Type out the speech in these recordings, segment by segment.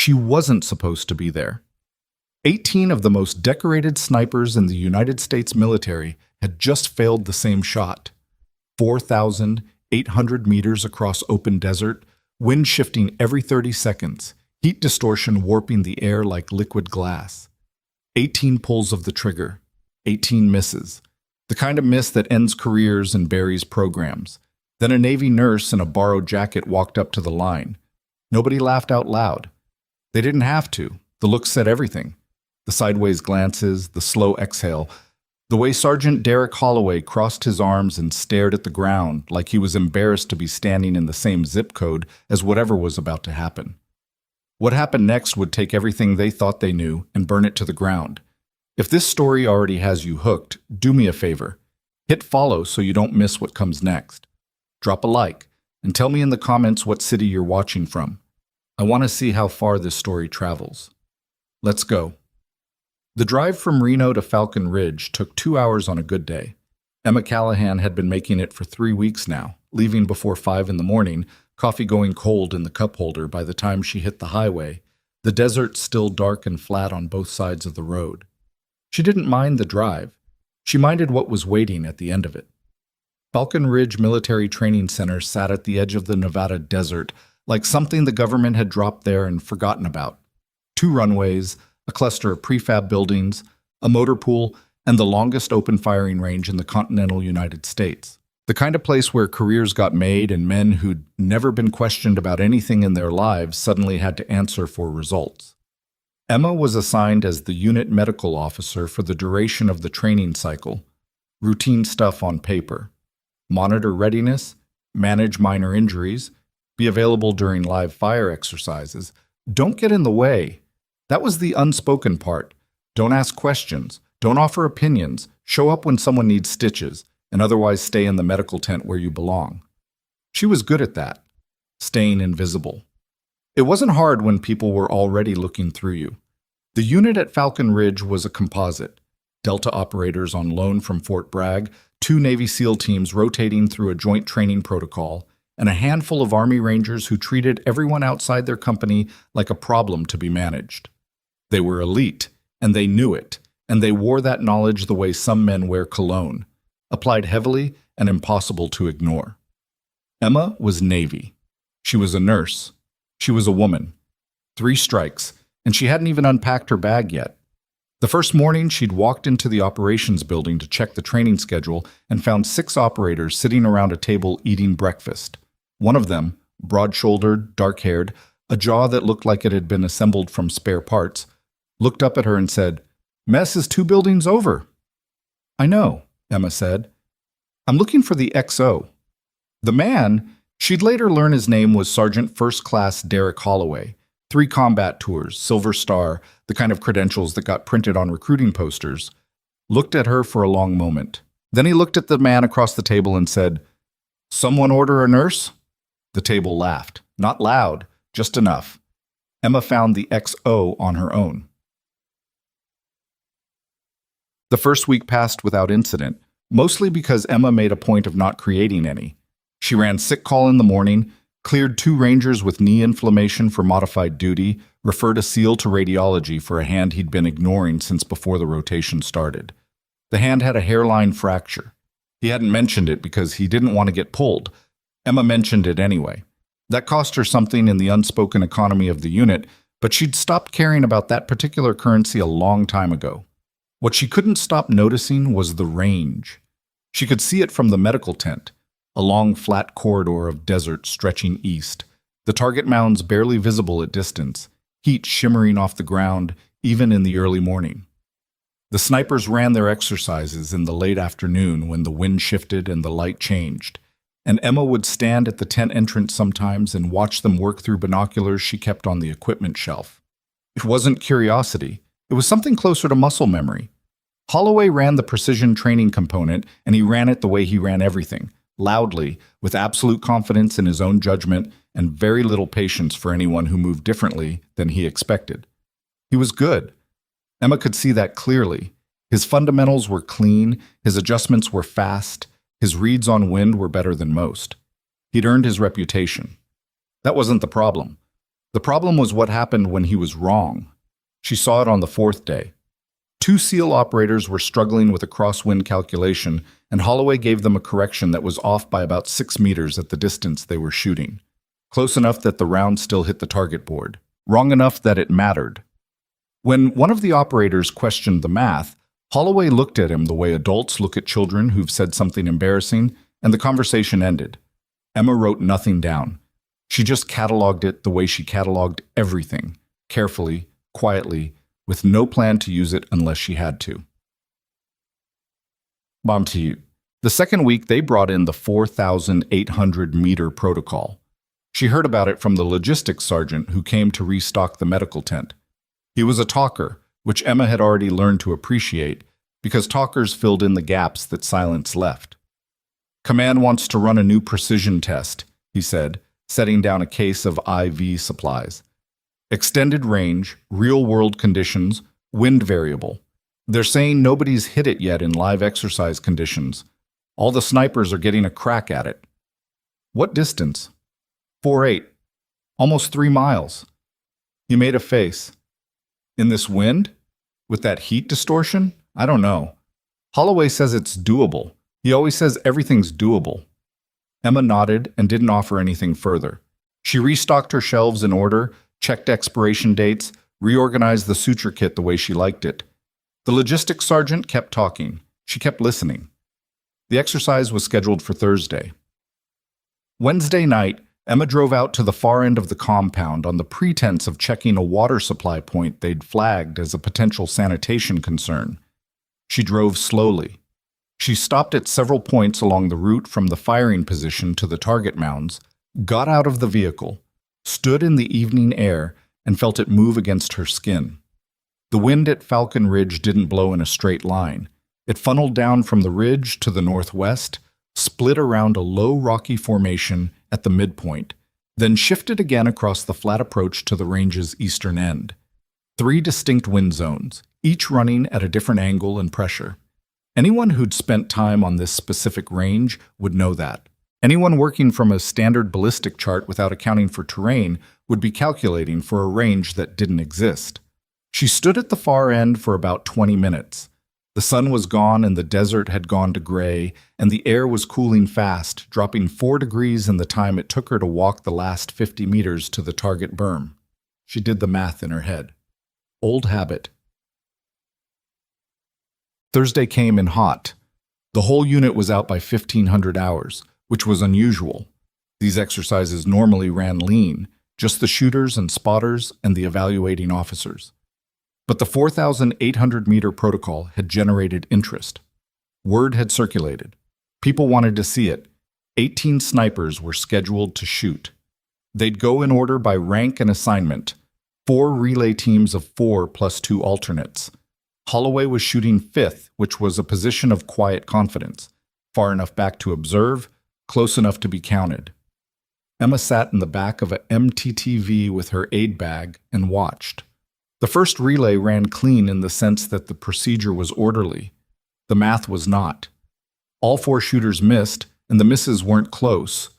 She wasn't supposed to be there. 18 of the most decorated snipers in the United States military had just failed the same shot. 4,800 meters across open desert, wind shifting every 30 seconds, heat distortion warping the air like liquid glass. 18 pulls of the trigger, 18 misses. The kind of miss that ends careers and buries programs. Then a Navy nurse in a borrowed jacket walked up to the line. Nobody laughed out loud. They didn't have to. The look said everything. The sideways glances, the slow exhale, the way Sergeant Derek Holloway crossed his arms and stared at the ground like he was embarrassed to be standing in the same zip code as whatever was about to happen. What happened next would take everything they thought they knew and burn it to the ground. If this story already has you hooked, do me a favor. Hit follow so you don't miss what comes next. Drop a like, and tell me in the comments what city you're watching from. I want to see how far this story travels. Let's go. The drive from Reno to Falcon Ridge took 2 hours on a good day. Emma Callahan had been making it for 3 weeks now, leaving before 5 in the morning, coffee going cold in the cup holder by the time she hit the highway, the desert still dark and flat on both sides of the road. She didn't mind the drive. She minded what was waiting at the end of it. Falcon Ridge Military Training Center sat at the edge of the Nevada desert, like something the government had dropped there and forgotten about. 2 runways, a cluster of prefab buildings, a motor pool, and the longest open firing range in the continental United States. The kind of place where careers got made and men who'd never been questioned about anything in their lives suddenly had to answer for results. Emma was assigned as the unit medical officer for the duration of the training cycle. Routine stuff on paper. Monitor readiness, manage minor injuries, be available during live fire exercises. Don't get in the way. That was the unspoken part. Don't ask questions. Don't offer opinions. Show up when someone needs stitches, and otherwise stay in the medical tent where you belong. She was good at that, staying invisible. It wasn't hard when people were already looking through you. The unit at Falcon Ridge was a composite. Delta operators on loan from Fort Bragg, 2 Navy SEAL teams rotating through a joint training protocol, and a handful of Army Rangers who treated everyone outside their company like a problem to be managed. They were elite, and they knew it, and they wore that knowledge the way some men wear cologne, applied heavily and impossible to ignore. Emma was Navy. She was a nurse. She was a woman. 3 strikes, and she hadn't even unpacked her bag yet. The first morning, she'd walked into the operations building to check the training schedule and found 6 operators sitting around a table eating breakfast. One of them, broad-shouldered, dark-haired, a jaw that looked like it had been assembled from spare parts, looked up at her and said, "Mess is 2 buildings over." "I know," Emma said. "I'm looking for the XO." The man, she'd later learn his name was Sergeant First Class Derek Holloway, 3 combat tours, Silver Star, the kind of credentials that got printed on recruiting posters, looked at her for a long moment. Then he looked at the man across the table and said, "Someone order a nurse?" The table laughed. Not loud, just enough. Emma found the XO on her own. The first week passed without incident, mostly because Emma made a point of not creating any. She ran sick call in the morning, cleared 2 Rangers with knee inflammation for modified duty, referred a SEAL to radiology for a hand he'd been ignoring since before the rotation started. The hand had a hairline fracture. He hadn't mentioned it because he didn't want to get pulled. Emma mentioned it anyway. That cost her something in the unspoken economy of the unit, but she'd stopped caring about that particular currency a long time ago. What she couldn't stop noticing was the range. She could see it from the medical tent, a long flat corridor of desert stretching east, the target mounds barely visible at distance, heat shimmering off the ground even in the early morning. The snipers ran their exercises in the late afternoon when the wind shifted and the light changed, and Emma would stand at the tent entrance sometimes and watch them work through binoculars she kept on the equipment shelf. It wasn't curiosity. It was something closer to muscle memory. Holloway ran the precision training component, and he ran it the way he ran everything, loudly, with absolute confidence in his own judgment and very little patience for anyone who moved differently than he expected. He was good. Emma could see that clearly. His fundamentals were clean, his adjustments were fast, his reads on wind were better than most. He'd earned his reputation. That wasn't the problem. The problem was what happened when he was wrong. She saw it on the fourth day. Two SEAL operators were struggling with a crosswind calculation, and Holloway gave them a correction that was off by about 6 meters at the distance they were shooting. Close enough that the round still hit the target board. Wrong enough that it mattered. When one of the operators questioned the math, Holloway looked at him the way adults look at children who've said something embarrassing, and the conversation ended. Emma wrote nothing down. She just cataloged it the way she cataloged everything, carefully, quietly, with no plan to use it unless she had to. Bomb to you. The second week, they brought in the 4,800-meter protocol. She heard about it from the logistics sergeant who came to restock the medical tent. He was a talker, which Emma had already learned to appreciate, because talkers filled in the gaps that silence left. Command wants to run a new precision test, he said, setting down a case of IV supplies. Extended range, real-world conditions, wind variable. They're saying nobody's hit it yet in live exercise conditions. All the snipers are getting a crack at it. What distance? 4.8. Almost 3 miles. He made a face. In this wind? With that heat distortion? I don't know. Holloway says it's doable. He always says everything's doable. Emma nodded and didn't offer anything further. She restocked her shelves in order, checked expiration dates, reorganized the suture kit the way she liked it. The logistics sergeant kept talking. She kept listening. The exercise was scheduled for Thursday. Wednesday night, Emma drove out to the far end of the compound on the pretense of checking a water supply point they'd flagged as a potential sanitation concern. She drove slowly. She stopped at several points along the route from the firing position to the target mounds, got out of the vehicle, stood in the evening air, and felt it move against her skin. The wind at Falcon Ridge didn't blow in a straight line. It funneled down from the ridge to the northwest, split around a low rocky formation at the midpoint, then shifted again across the flat approach to the range's eastern end. 3 distinct wind zones, each running at a different angle and pressure. Anyone who'd spent time on this specific range would know that. Anyone working from a standard ballistic chart without accounting for terrain would be calculating for a range that didn't exist. She stood at the far end for about 20 minutes. The sun was gone and the desert had gone to gray, and the air was cooling fast, dropping 4 degrees in the time it took her to walk the last 50 meters to the target berm. She did the math in her head. Old habit. Thursday came in hot. The whole unit was out by 1,500 hours, which was unusual. These exercises normally ran lean, just the shooters and spotters and the evaluating officers. But the 4,800-meter protocol had generated interest. Word had circulated. People wanted to see it. 18 snipers were scheduled to shoot. They'd go in order by rank and assignment. 4 relay teams of 4 plus 2 alternates. Holloway was shooting 5th, which was a position of quiet confidence, far enough back to observe, close enough to be counted. Emma sat in the back of a MTTV with her aid bag and watched. The first relay ran clean in the sense that the procedure was orderly. The math was not. All 4 shooters missed, and the misses weren't close.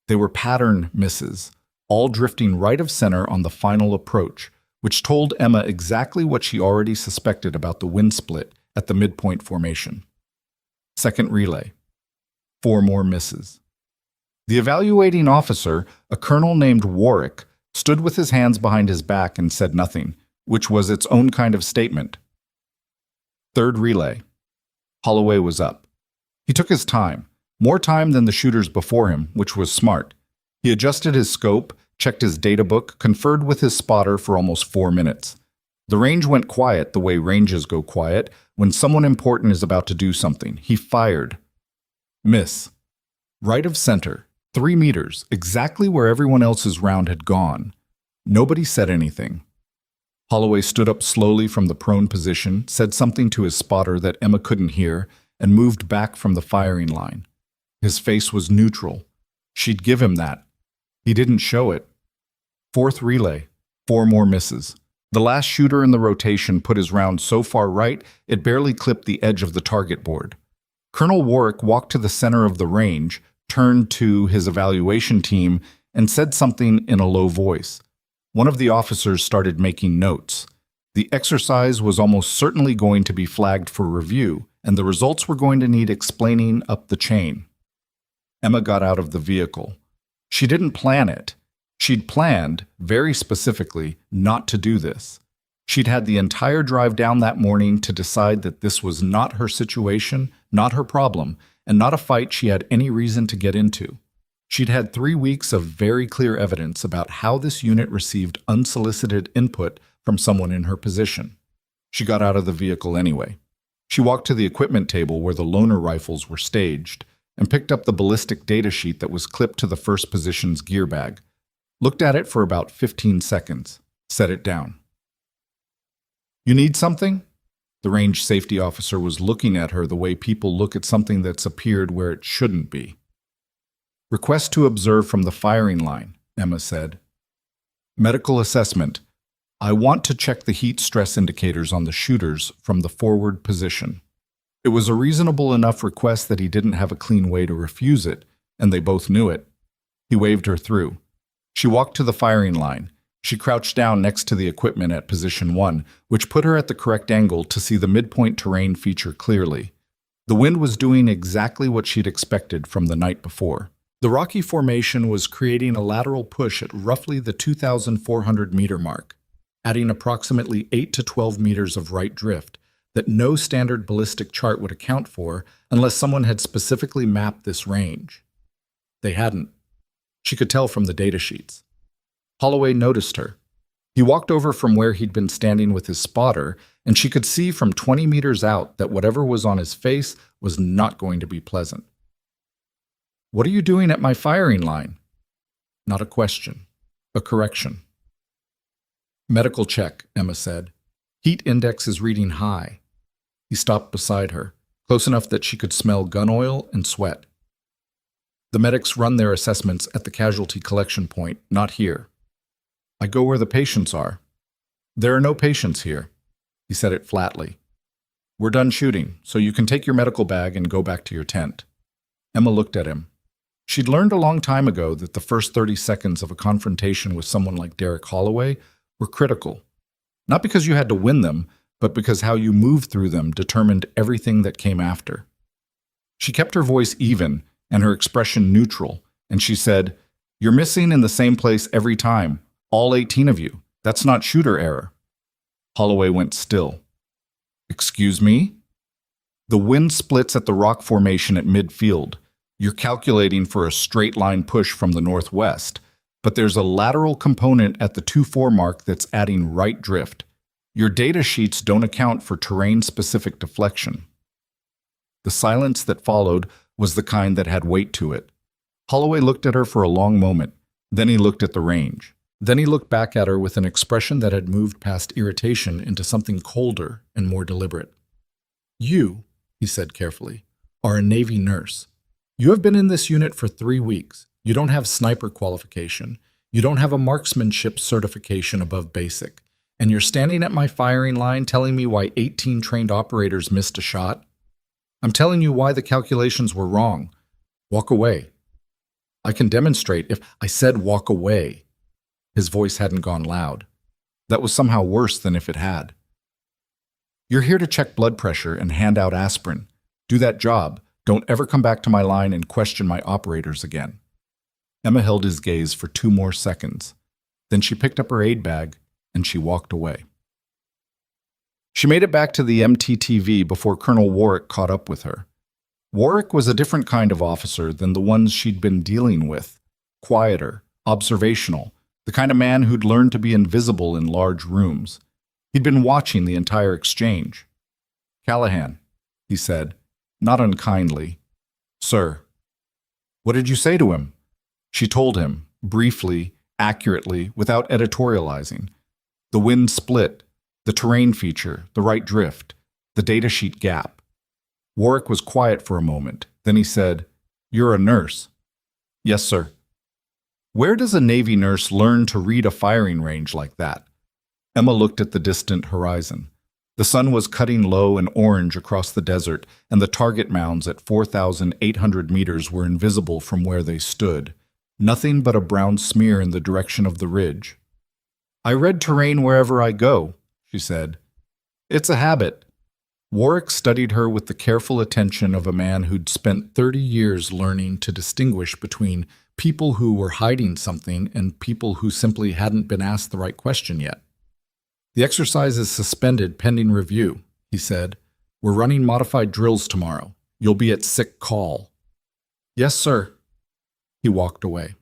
They were pattern misses, all drifting right of center on the final approach, which told Emma exactly what she already suspected about the wind split at the midpoint formation. Second relay. 4 more misses. The evaluating officer, a colonel named Warwick, stood with his hands behind his back and said nothing, which was its own kind of statement. Third relay. Holloway was up. He took his time, more time than the shooters before him, which was smart. He adjusted his scope, checked his data book, conferred with his spotter for almost 4 minutes. The range went quiet the way ranges go quiet when someone important is about to do something. He fired. Miss. Right of center, 3 meters, exactly where everyone else's round had gone. Nobody said anything. Holloway stood up slowly from the prone position, said something to his spotter that Emma couldn't hear, and moved back from the firing line. His face was neutral. She'd give him that. He didn't show it. Fourth relay, 4 more misses. The last shooter in the rotation put his round so far right it barely clipped the edge of the target board. Colonel Warwick walked to the center of the range, turned to his evaluation team, and said something in a low voice. One of the officers started making notes. The exercise was almost certainly going to be flagged for review, and the results were going to need explaining up the chain. Emma got out of the vehicle. She didn't plan it. She'd planned, very specifically, not to do this. She'd had the entire drive down that morning to decide that this was not her situation, not her problem, and not a fight she had any reason to get into. She'd had 3 weeks of very clear evidence about how this unit received unsolicited input from someone in her position. She got out of the vehicle anyway. She walked to the equipment table where the loaner rifles were staged and picked up the ballistic data sheet that was clipped to the first position's gear bag, looked at it for about 15 seconds, set it down. "You need something?" The range safety officer was looking at her the way people look at something that's appeared where it shouldn't be. "Request to observe from the firing line," Emma said. "Medical assessment. I want to check the heat stress indicators on the shooters from the forward position." It was a reasonable enough request that he didn't have a clean way to refuse it, and they both knew it. He waved her through. She walked to the firing line. She crouched down next to the equipment at position 1, which put her at the correct angle to see the midpoint terrain feature clearly. The wind was doing exactly what she'd expected from the night before. The rocky formation was creating a lateral push at roughly the 2,400-meter mark, adding approximately 8 to 12 meters of right drift that no standard ballistic chart would account for unless someone had specifically mapped this range. They hadn't. She could tell from the data sheets. Holloway noticed her. He walked over from where he'd been standing with his spotter, and she could see from 20 meters out that whatever was on his face was not going to be pleasant. "What are you doing at my firing line?" Not a question, a correction. "Medical check," Emma said. "Heat index is reading high." He stopped beside her, close enough that she could smell gun oil and sweat. "The medics run their assessments at the casualty collection point, not here. I go where the patients are." "There are no patients here." He said it flatly. "We're done shooting, so you can take your medical bag and go back to your tent." Emma looked at him. She'd learned a long time ago that the first 30 seconds of a confrontation with someone like Derek Holloway were critical. Not because you had to win them, but because how you moved through them determined everything that came after. She kept her voice even and her expression neutral, and she said, "You're missing in the same place every time. All 18 of you. That's not shooter error." Holloway went still. "Excuse me?" "The wind splits at the rock formation at midfield. You're calculating for a straight line push from the northwest, but there's a lateral component at the 2-4 mark that's adding right drift. Your data sheets don't account for terrain-specific deflection." The silence that followed was the kind that had weight to it. Holloway looked at her for a long moment. Then he looked at the range. Then he looked back at her with an expression that had moved past irritation into something colder and more deliberate. "You," he said carefully, "are a Navy nurse. You have been in this unit for 3 weeks. You don't have sniper qualification. You don't have a marksmanship certification above basic. And you're standing at my firing line telling me why 18 trained operators missed a shot? I'm telling you why the calculations were wrong. Walk away." "I can demonstrate if I said walk away." His voice hadn't gone loud. That was somehow worse than if it had. "You're here to check blood pressure and hand out aspirin. Do that job. Don't ever come back to my line and question my operators again." Emma held his gaze for 2 more seconds. Then she picked up her aid bag and she walked away. She made it back to the MTTV before Colonel Warwick caught up with her. Warwick was a different kind of officer than the ones she'd been dealing with. Quieter, observational, the kind of man who'd learned to be invisible in large rooms. He'd been watching the entire exchange. "Callahan," he said, not unkindly. "Sir." "What did you say to him?" She told him, briefly, accurately, without editorializing. The wind split, the terrain feature, the right drift, the datasheet gap. Warwick was quiet for a moment. Then he said, "You're a nurse." "Yes, sir." "Where does a Navy nurse learn to read a firing range like that?" Emma looked at the distant horizon. The sun was cutting low and orange across the desert, and the target mounds at 4,800 meters were invisible from where they stood. Nothing but a brown smear in the direction of the ridge. I read terrain wherever I go, she said. It's a habit. Warwick studied her with the careful attention of a man who'd spent 30 years learning to distinguish between people who were hiding something and people who simply hadn't been asked the right question yet. The exercise is suspended pending review, he said. We're running modified drills tomorrow. You'll be at sick call. Yes, sir. He walked away.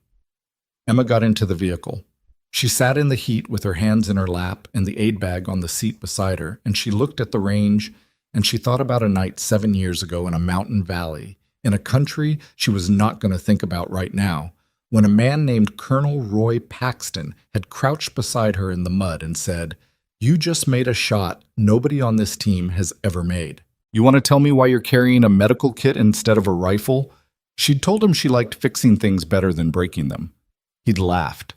Emma got into the vehicle. She sat in the heat with her hands in her lap and the aid bag on the seat beside her, and she looked at the range, and she thought about a night 7 years ago in a mountain valley, in a country she was not going to think about right now, when a man named Colonel Roy Paxton had crouched beside her in the mud and said, "You just made a shot nobody on this team has ever made. You want to tell me why you're carrying a medical kit instead of a rifle?" She'd told him she liked fixing things better than breaking them. He'd laughed,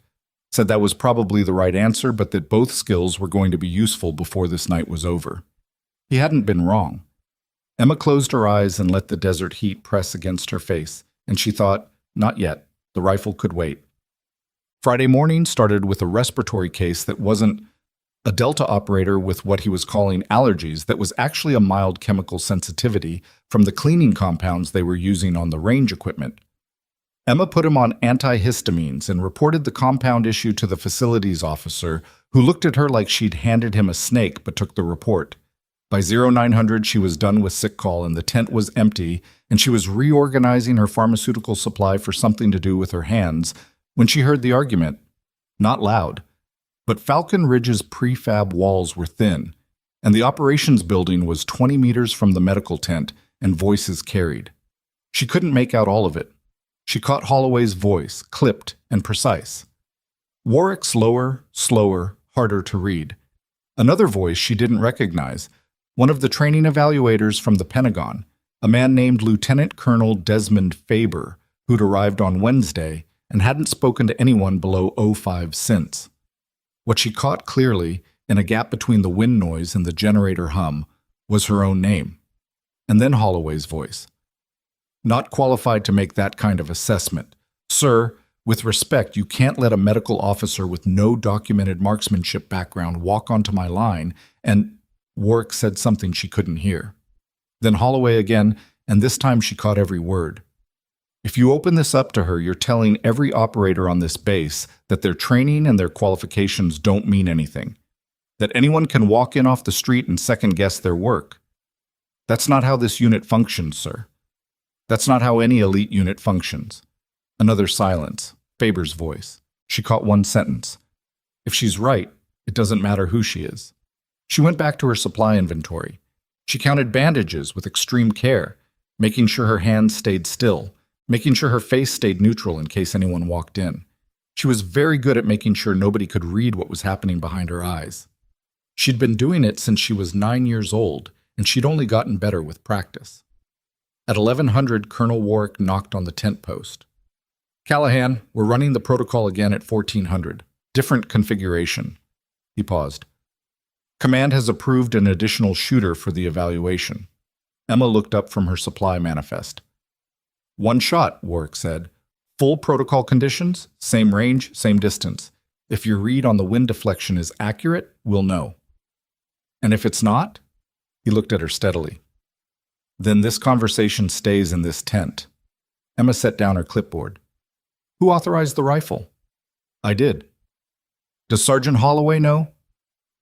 said that was probably the right answer, but that both skills were going to be useful before this night was over. He hadn't been wrong. Emma closed her eyes and let the desert heat press against her face, and she thought, not yet, the rifle could wait. Friday morning started with a respiratory case that wasn't a Delta operator with what he was calling allergies that was actually a mild chemical sensitivity from the cleaning compounds they were using on the range equipment. Emma put him on antihistamines and reported the compound issue to the facilities officer, who looked at her like she'd handed him a snake but took the report. By 0900, she was done with sick call and the tent was empty, and she was reorganizing her pharmaceutical supply for something to do with her hands when she heard the argument. Not loud, but Falcon Ridge's prefab walls were thin, and the operations building was 20 meters from the medical tent, and voices carried. She couldn't make out all of it. She caught Holloway's voice, clipped and precise. Warwick's lower, slower, harder to read. Another voice she didn't recognize, one of the training evaluators from the Pentagon, a man named Lieutenant Colonel Desmond Faber, who'd arrived on Wednesday and hadn't spoken to anyone below 05 since. What she caught clearly, in a gap between the wind noise and the generator hum, was her own name. And then Holloway's voice. Not qualified to make that kind of assessment. Sir, with respect, you can't let a medical officer with no documented marksmanship background walk onto my line, and Warwick said something she couldn't hear. Then Holloway again, and this time she caught every word. If you open this up to her, you're telling every operator on this base that their training and their qualifications don't mean anything. That anyone can walk in off the street and second-guess their work. That's not how this unit functions, sir. That's not how any elite unit functions. Another silence. Faber's voice. She caught one sentence. If she's right, it doesn't matter who she is. She went back to her supply inventory. She counted bandages with extreme care, making sure her hands stayed still, making sure her face stayed neutral in case anyone walked in. She was very good at making sure nobody could read what was happening behind her eyes. She'd been doing it since she was 9 years old, and she'd only gotten better with practice. At 1100, Colonel Warwick knocked on the tent post. "Callahan, we're running the protocol again at 1400. Different configuration." He paused. "Command has approved an additional shooter for the evaluation." Emma looked up from her supply manifest. "One shot," Warwick said. "Full protocol conditions, same range, same distance. If your read on the wind deflection is accurate, we'll know. And if it's not?" He looked at her steadily. "Then this conversation stays in this tent." Emma set down her clipboard. "Who authorized the rifle?" "I did." "Does Sergeant Holloway know?"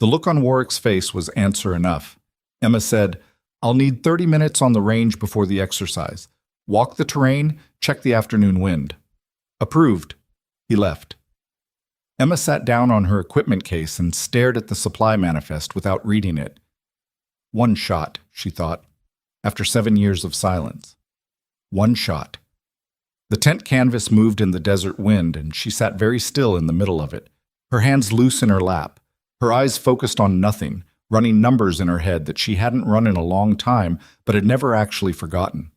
The look on Warwick's face was answer enough. Emma said, "I'll need 30 minutes on the range before the exercise. Walk the terrain, check the afternoon wind." "Approved." He left. Emma sat down on her equipment case and stared at the supply manifest without reading it. One shot, she thought, after 7 years of silence. One shot. The tent canvas moved in the desert wind, and she sat very still in the middle of it, her hands loose in her lap, her eyes focused on nothing, running numbers in her head that she hadn't run in a long time but had never actually forgotten.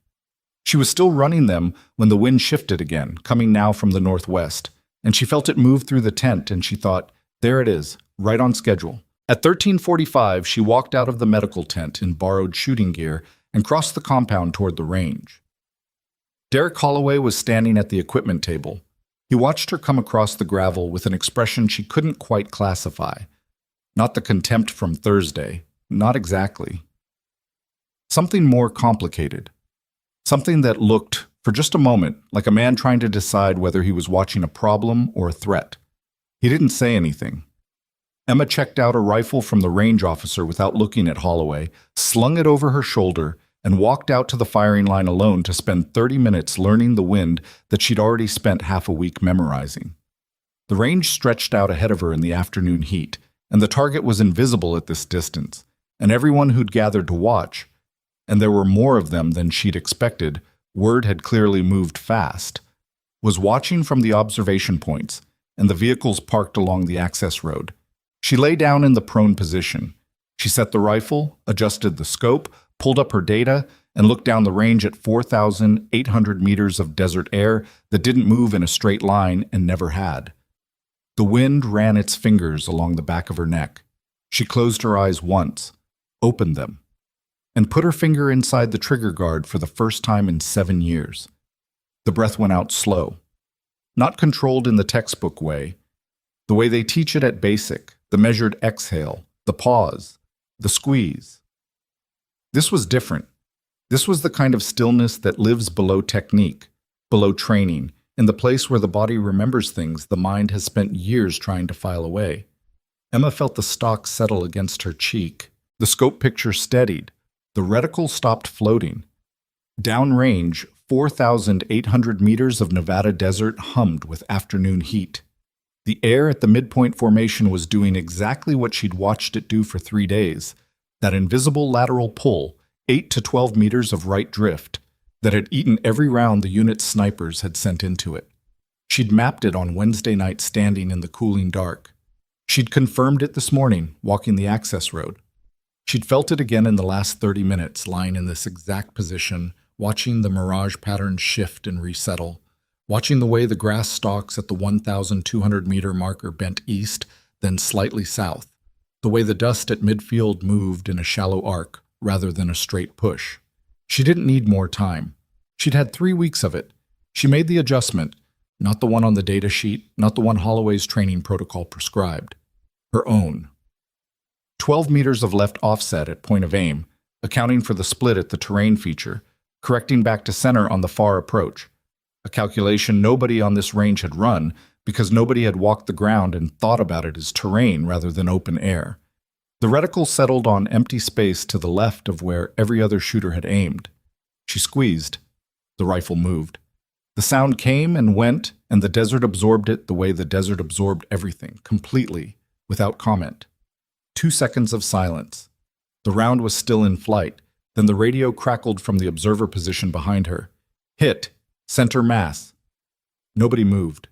She was still running them when the wind shifted again, coming now from the northwest, and she felt it move through the tent, and she thought, there it is, right on schedule. At 13:45, she walked out of the medical tent in borrowed shooting gear and crossed the compound toward the range. Derek Holloway was standing at the equipment table. He watched her come across the gravel with an expression she couldn't quite classify. Not the contempt from Thursday, not exactly. Something more complicated. Something that looked, for just a moment, like a man trying to decide whether he was watching a problem or a threat. He didn't say anything. Emma checked out a rifle from the range officer without looking at Holloway, slung it over her shoulder, and walked out to the firing line alone to spend 30 minutes learning the wind that she'd already spent half a week memorizing. The range stretched out ahead of her in the afternoon heat, and the target was invisible at this distance, and everyone who'd gathered to watch, and there were more of them than she'd expected, word had clearly moved fast, was watching from the observation points and the vehicles parked along the access road. She lay down in the prone position. She set the rifle, adjusted the scope, pulled up her data, and looked down the range at 4,800 meters of desert air that didn't move in a straight line and never had. The wind ran its fingers along the back of her neck. She closed her eyes once, opened them, and put her finger inside the trigger guard for the first time in 7 years. The breath went out slow, not controlled in the textbook way, the way they teach it at basic, the measured exhale, the pause, the squeeze. This was different. This was the kind of stillness that lives below technique, below training, in the place where the body remembers things the mind has spent years trying to file away. Emma felt the stock settle against her cheek. The scope picture steadied. The reticle stopped floating. Downrange, 4,800 meters of Nevada desert hummed with afternoon heat. The air at the midpoint formation was doing exactly what she'd watched it do for 3 days. That invisible lateral pull, 8 to 12 meters of right drift, that had eaten every round the unit's snipers had sent into it. She'd mapped it on Wednesday night standing in the cooling dark. She'd confirmed it this morning, walking the access road. She'd felt it again in the last 30 minutes, lying in this exact position, watching the mirage patterns shift and resettle, watching the way the grass stalks at the 1,200-meter marker bent east, then slightly south, the way the dust at midfield moved in a shallow arc rather than a straight push. She didn't need more time. She'd had 3 weeks of it. She made the adjustment, not the one on the data sheet, not the one Holloway's training protocol prescribed. Her own. 12 meters of left offset at point of aim, accounting for the split at the terrain feature, correcting back to center on the far approach. A calculation nobody on this range had run because nobody had walked the ground and thought about it as terrain rather than open air. The reticle settled on empty space to the left of where every other shooter had aimed. She squeezed. The rifle moved. The sound came and went, and the desert absorbed it the way the desert absorbed everything, completely, without comment. 2 seconds of silence. The round was still in flight. Then the radio crackled from the observer position behind her. Hit. Center mass. Nobody moved.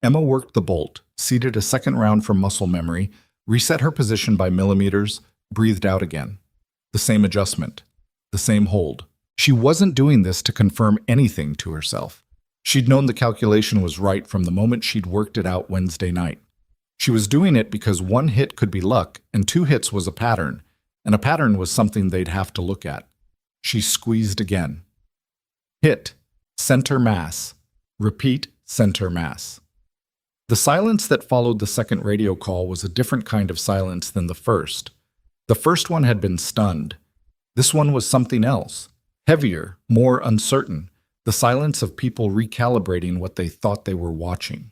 Emma worked the bolt, seated a second round from muscle memory, reset her position by millimeters, breathed out again. The same adjustment. The same hold. She wasn't doing this to confirm anything to herself. She'd known the calculation was right from the moment she'd worked it out Wednesday night. She was doing it because 1 hit could be luck and 2 hits was a pattern, and a pattern was something they'd have to look at. She squeezed again. Hit. Center mass. Repeat, center mass. The silence that followed the second radio call was a different kind of silence than the first. The first one had been stunned. This one was something else. Heavier, more uncertain. The silence of people recalibrating what they thought they were watching.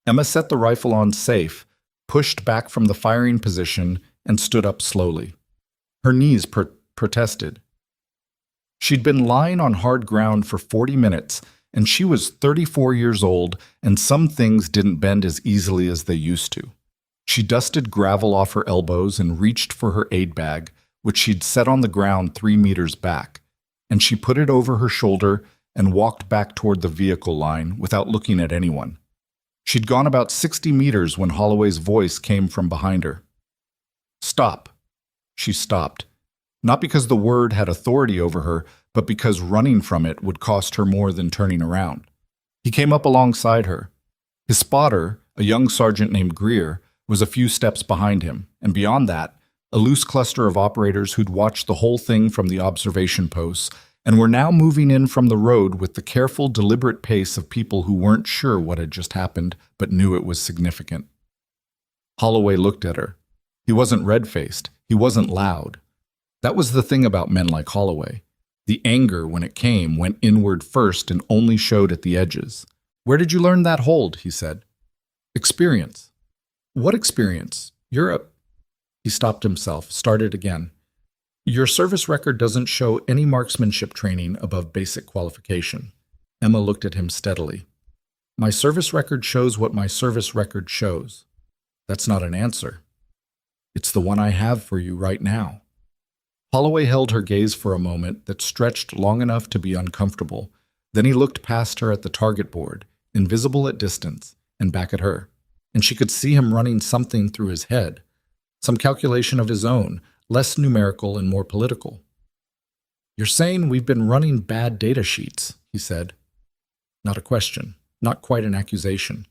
Emma set the rifle on safe, pushed back from the firing position, and stood up slowly. Her knees protested. She'd been lying on hard ground for 40 minutes, and she was 34 years old, and some things didn't bend as easily as they used to. She dusted gravel off her elbows and reached for her aid bag, which she'd set on the ground 3 meters back, and she put it over her shoulder and walked back toward the vehicle line without looking at anyone. She'd gone about 60 meters when Holloway's voice came from behind her. Stop. She stopped. Not because the word had authority over her, but because running from it would cost her more than turning around. He came up alongside her. His spotter, a young sergeant named Greer, was a few steps behind him, and beyond that, a loose cluster of operators who'd watched the whole thing from the observation posts and were now moving in from the road with the careful, deliberate pace of people who weren't sure what had just happened, but knew it was significant. Holloway looked at her. He wasn't red-faced. He wasn't loud. That was the thing about men like Holloway. The anger, when it came, went inward first and only showed at the edges. "Where did you learn that hold?" he said. "Experience." "What experience? You're a—" He stopped himself, started again. "Your service record doesn't show any marksmanship training above basic qualification." Emma looked at him steadily. "My service record shows what my service record shows." "That's not an answer." "It's the one I have for you right now." Holloway held her gaze for a moment that stretched long enough to be uncomfortable. Then he looked past her at the target board, invisible at distance, and back at her. And she could see him running something through his head, some calculation of his own, less numerical and more political. "You're saying we've been running bad data sheets," he said. Not a question, not quite an accusation.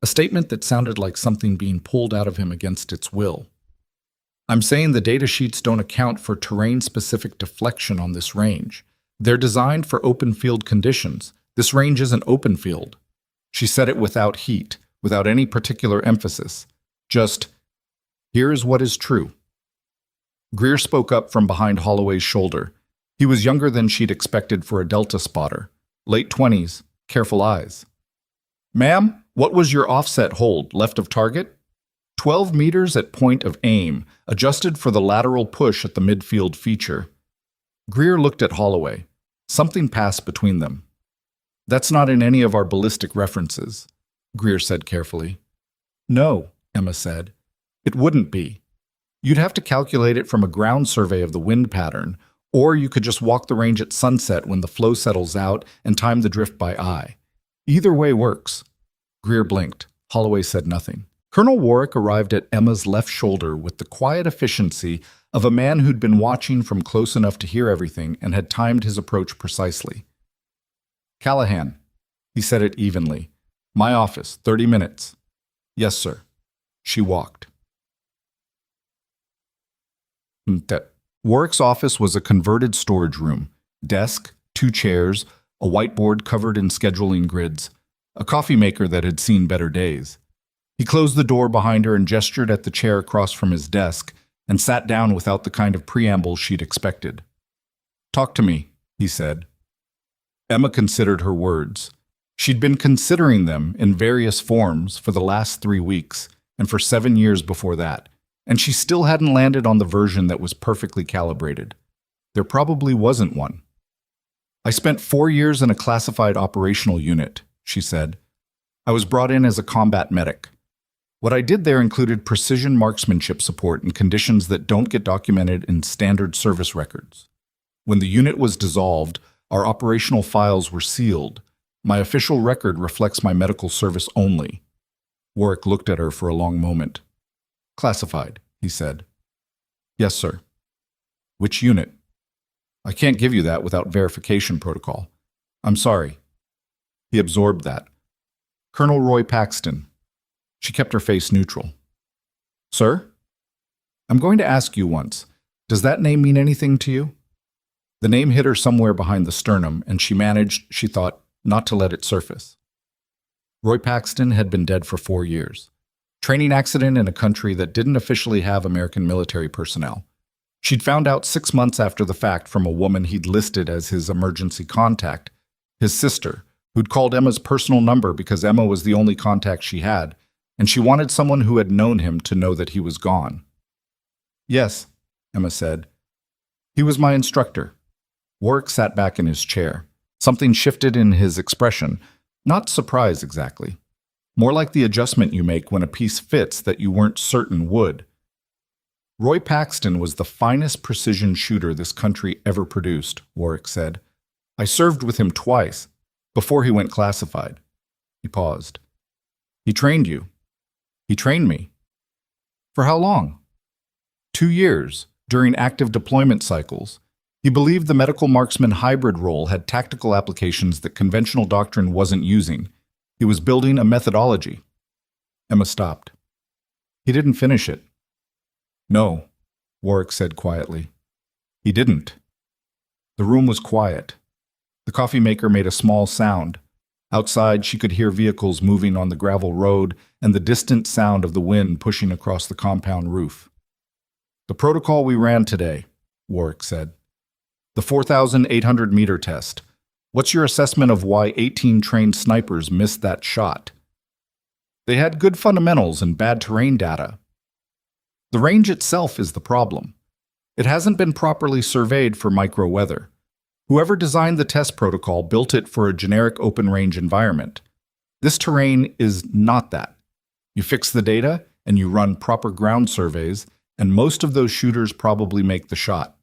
A statement that sounded like something being pulled out of him against its will. "I'm saying the data sheets don't account for terrain-specific deflection on this range. They're designed for open field conditions. This range isn't open field." She said it without heat, without any particular emphasis. Just, "Here is what is true." Greer spoke up from behind Holloway's shoulder. He was younger than she'd expected for a Delta spotter. Late 20s, careful eyes. "Ma'am, what was your offset hold, left of target?" 12 meters at point of aim, adjusted for the lateral push at the midfield feature. Greer looked at Holloway. Something passed between them. "That's not in any of our ballistic references," Greer said carefully. "No," Emma said. "It wouldn't be. You'd have to calculate it from a ground survey of the wind pattern, or you could just walk the range at sunset when the flow settles out and time the drift by eye. Either way works." Greer blinked. Holloway said nothing. Colonel Warwick arrived at Emma's left shoulder with the quiet efficiency of a man who'd been watching from close enough to hear everything and had timed his approach precisely. "Callahan," he said it evenly. "My office, 30 minutes. "Yes, sir." She walked. Warwick's office was a converted storage room. Desk, 2 chairs, a whiteboard covered in scheduling grids, a coffee maker that had seen better days. He closed the door behind her and gestured at the chair across from his desk and sat down without the kind of preamble she'd expected. "Talk to me," he said. Emma considered her words. She'd been considering them in various forms for the last 3 weeks and for 7 years before that, and she still hadn't landed on the version that was perfectly calibrated. There probably wasn't one. "I spent 4 years in a classified operational unit," she said. "I was brought in as a combat medic. What I did there included precision marksmanship support in conditions that don't get documented in standard service records. When the unit was dissolved, our operational files were sealed. My official record reflects my medical service only." Warwick looked at her for a long moment. "Classified," he said. "Yes, sir." "Which unit?" "I can't give you that without verification protocol. I'm sorry." He absorbed that. "Colonel Roy Paxton." She kept her face neutral. "Sir?" "I'm going to ask you once. Does that name mean anything to you?" The name hit her somewhere behind the sternum, and she managed, she thought, not to let it surface. Roy Paxton had been dead for 4 years. Training accident in a country that didn't officially have American military personnel. She'd found out 6 months after the fact from a woman he'd listed as his emergency contact, his sister, who'd called Emma's personal number because Emma was the only contact she had, and she wanted someone who had known him to know that he was gone. "Yes," Emma said. "He was my instructor." Warwick sat back in his chair. Something shifted in his expression, not surprise exactly. More like the adjustment you make when a piece fits that you weren't certain would. "Roy Paxton was the finest precision shooter this country ever produced," Warwick said. "I served with him twice, before he went classified." He paused. "He trained you?" "He trained me." "For how long?" 2 years, during active deployment cycles. He believed the medical marksman hybrid role had tactical applications that conventional doctrine wasn't using. He was building a methodology. Emma stopped. "He didn't finish it." "No," Warwick said quietly. "He didn't." The room was quiet. The coffee maker made a small sound. Outside, she could hear vehicles moving on the gravel road and the distant sound of the wind pushing across the compound roof. "The protocol we ran today," Warwick said. "The 4,800-meter test. What's your assessment of why 18 trained snipers missed that shot?" "They had good fundamentals and bad terrain data. The range itself is the problem. It hasn't been properly surveyed for micro-weather. Whoever designed the test protocol built it for a generic open-range environment. This terrain is not that. You fix the data, and you run proper ground surveys, and most of those shooters probably make the shot.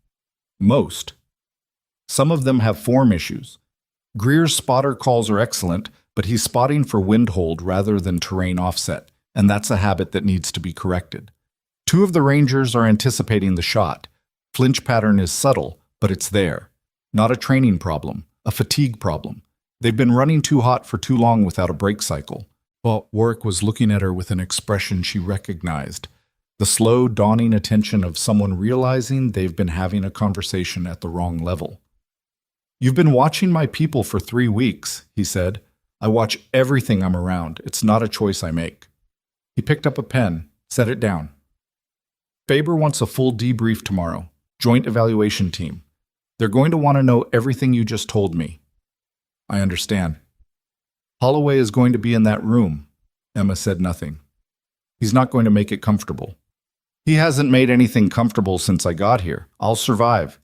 Most. Some of them have form issues. Greer's spotter calls are excellent, but he's spotting for wind hold rather than terrain offset, and that's a habit that needs to be corrected. Two of the Rangers are anticipating the shot. Flinch pattern is subtle, but it's there. Not a training problem, a fatigue problem. They've been running too hot for too long without a break cycle." Well, Warwick was looking at her with an expression she recognized. The slow, dawning attention of someone realizing they've been having a conversation at the wrong level. "You've been watching my people for 3 weeks," he said. "I watch everything I'm around. It's not a choice I make." He picked up a pen, set it down. "Faber wants a full debrief tomorrow. Joint evaluation team. They're going to want to know everything you just told me." "I understand." "Holloway is going to be in that room." Emma said nothing. "He's not going to make it comfortable." "He hasn't made anything comfortable since I got here. I'll survive."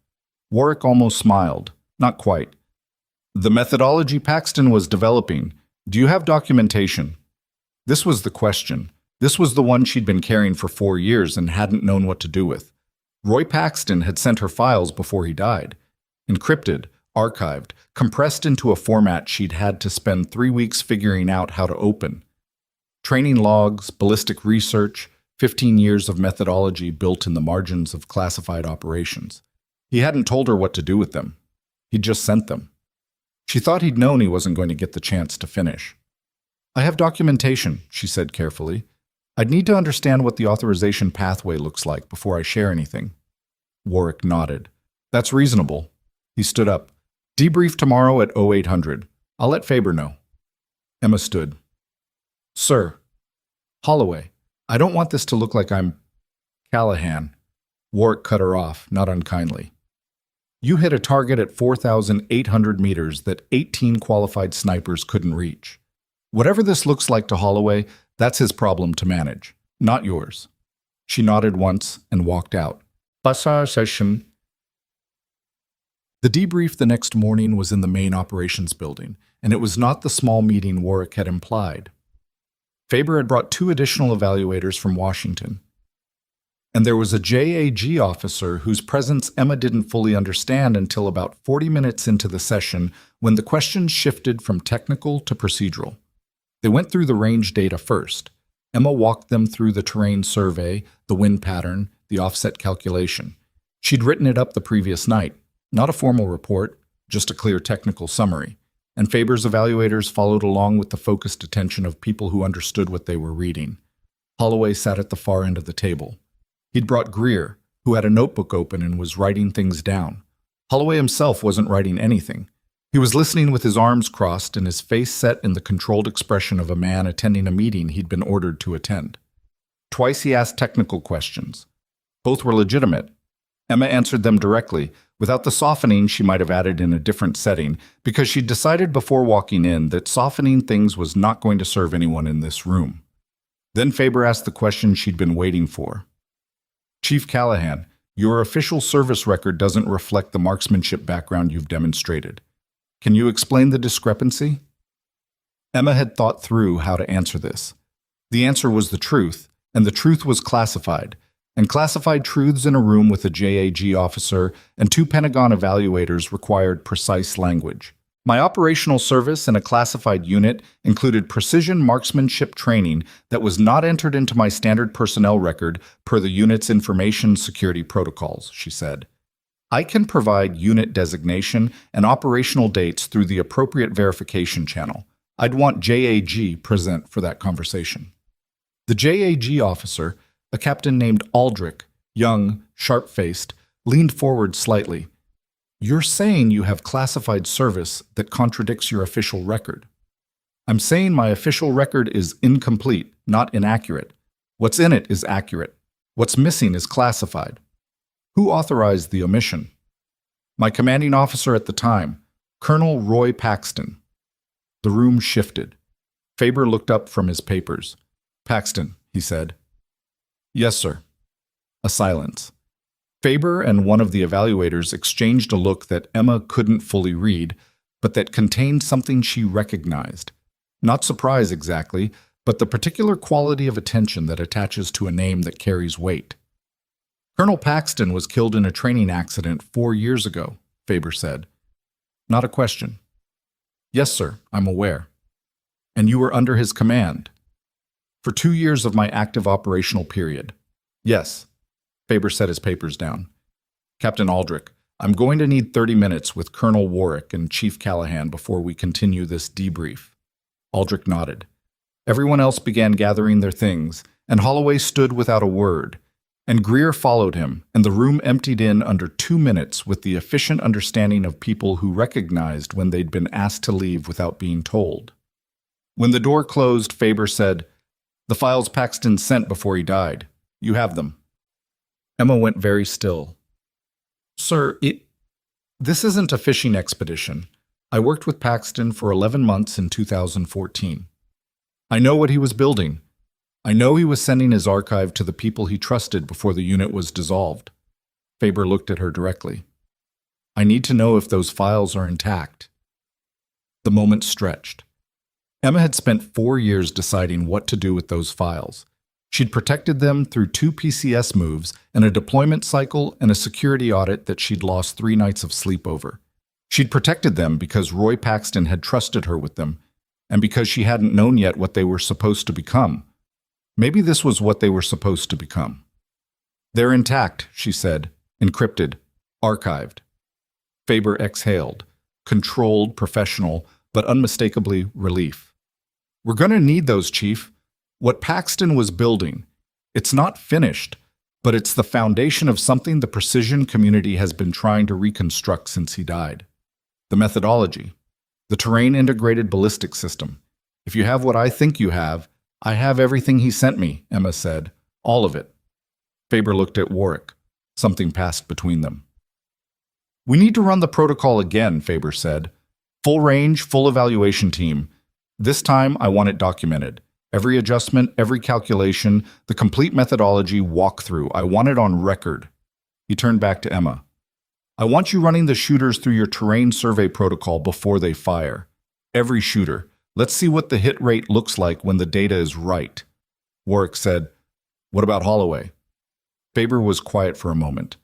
Warwick almost smiled. Not quite. "The methodology Paxton was developing. Do you have documentation?" This was the question. This was the one she'd been carrying for 4 years and hadn't known what to do with. Roy Paxton had sent her files before he died. Encrypted, archived, compressed into a format she'd had to spend 3 weeks figuring out how to open. Training logs, ballistic research, 15 years of methodology built in the margins of classified operations. He hadn't told her what to do with them. He'd just sent them. She thought he'd known he wasn't going to get the chance to finish. "I have documentation," she said carefully. "I'd need to understand what the authorization pathway looks like before I share anything." Warwick nodded. "That's reasonable." He stood up. "Debrief tomorrow at 0800. I'll let Faber know." Emma stood. "Sir, Holloway, I don't want this to look like I'm Callahan." Warwick cut her off, not unkindly. "You hit a target at 4,800 meters that 18 qualified snipers couldn't reach. Whatever this looks like to Holloway, that's his problem to manage, not yours." She nodded once and walked out. "Passar session." The debrief the next morning was in the main operations building, and it was not the small meeting Warwick had implied. Faber had brought 2 additional evaluators from Washington. And there was a JAG officer whose presence Emma didn't fully understand until about 40 minutes into the session, when the questions shifted from technical to procedural. They went through the range data first. Emma walked them through the terrain survey, the wind pattern, the offset calculation. She'd written it up the previous night. Not a formal report, just a clear technical summary. And Faber's evaluators followed along with the focused attention of people who understood what they were reading. Holloway sat at the far end of the table. He'd brought Greer, who had a notebook open and was writing things down. Holloway himself wasn't writing anything. He was listening with his arms crossed and his face set in the controlled expression of a man attending a meeting he'd been ordered to attend. Twice he asked technical questions. Both were legitimate. Emma answered them directly, without the softening she might have added in a different setting, because she'd decided before walking in that softening things was not going to serve anyone in this room. Then Faber asked the question she'd been waiting for. "Chief Callahan, your official service record doesn't reflect the marksmanship background you've demonstrated. Can you explain the discrepancy?" Emma had thought through how to answer this. The answer was the truth, and the truth was classified. And classified truths in a room with a JAG officer and 2 Pentagon evaluators required precise language. My operational service in a classified unit included precision marksmanship training that was not entered into my standard personnel record per the unit's information security protocols, she said. I can provide unit designation and operational dates through the appropriate verification channel. I'd want JAG present for that conversation. The JAG officer, a captain named Aldrich, young, sharp-faced, leaned forward slightly. You're saying you have classified service that contradicts your official record. I'm saying my official record is incomplete, not inaccurate. What's in it is accurate. What's missing is classified. Who authorized the omission? My commanding officer at the time, Colonel Roy Paxton. The room shifted. Faber looked up from his papers. Paxton, he said. Yes, sir. A silence. Faber and one of the evaluators exchanged a look that Emma couldn't fully read, but that contained something she recognized. Not surprise exactly, but the particular quality of attention that attaches to a name that carries weight. Colonel Paxton was killed in a training accident 4 years ago, Faber said. Not a question. Yes, sir, I'm aware. And you were under his command? For 2 years of my active operational period. Yes. Faber set his papers down. Captain Aldrich, I'm going to need 30 minutes with Colonel Warwick and Chief Callahan before we continue this debrief. Aldrich nodded. Everyone else began gathering their things, and Holloway stood without a word, and Greer followed him, and the room emptied in under 2 minutes with the efficient understanding of people who recognized when they'd been asked to leave without being told. When the door closed, Faber said, The files Paxton sent before he died. You have them. Emma went very still. Sir, this isn't a fishing expedition. I worked with Paxton for 11 months in 2014. I know what he was building. I know he was sending his archive to the people he trusted before the unit was dissolved. Faber looked at her directly. I need to know if those files are intact. The moment stretched. Emma had spent 4 years deciding what to do with those files. She'd protected them through 2 PCS moves and a deployment cycle and a security audit that she'd lost 3 nights of sleep over. She'd protected them because Roy Paxton had trusted her with them, and because she hadn't known yet what they were supposed to become. Maybe this was what they were supposed to become. They're intact, she said, encrypted, archived. Faber exhaled, controlled, professional, but unmistakably relief. We're going to need those, Chief. What Paxton was building, it's not finished, but it's the foundation of something the precision community has been trying to reconstruct since he died. The methodology, the terrain-integrated ballistic system. If you have what I think you have, I have everything he sent me, Emma said. All of it. Faber looked at Warwick. Something passed between them. We need to run the protocol again, Faber said. Full range, full evaluation team. This time, I want it documented. Every adjustment, every calculation, the complete methodology walkthrough. I want it on record. He turned back to Emma. I want you running the shooters through your terrain survey protocol before they fire. Every shooter. Let's see what the hit rate looks like when the data is right. Warwick said, What about Holloway? Faber was quiet for a moment.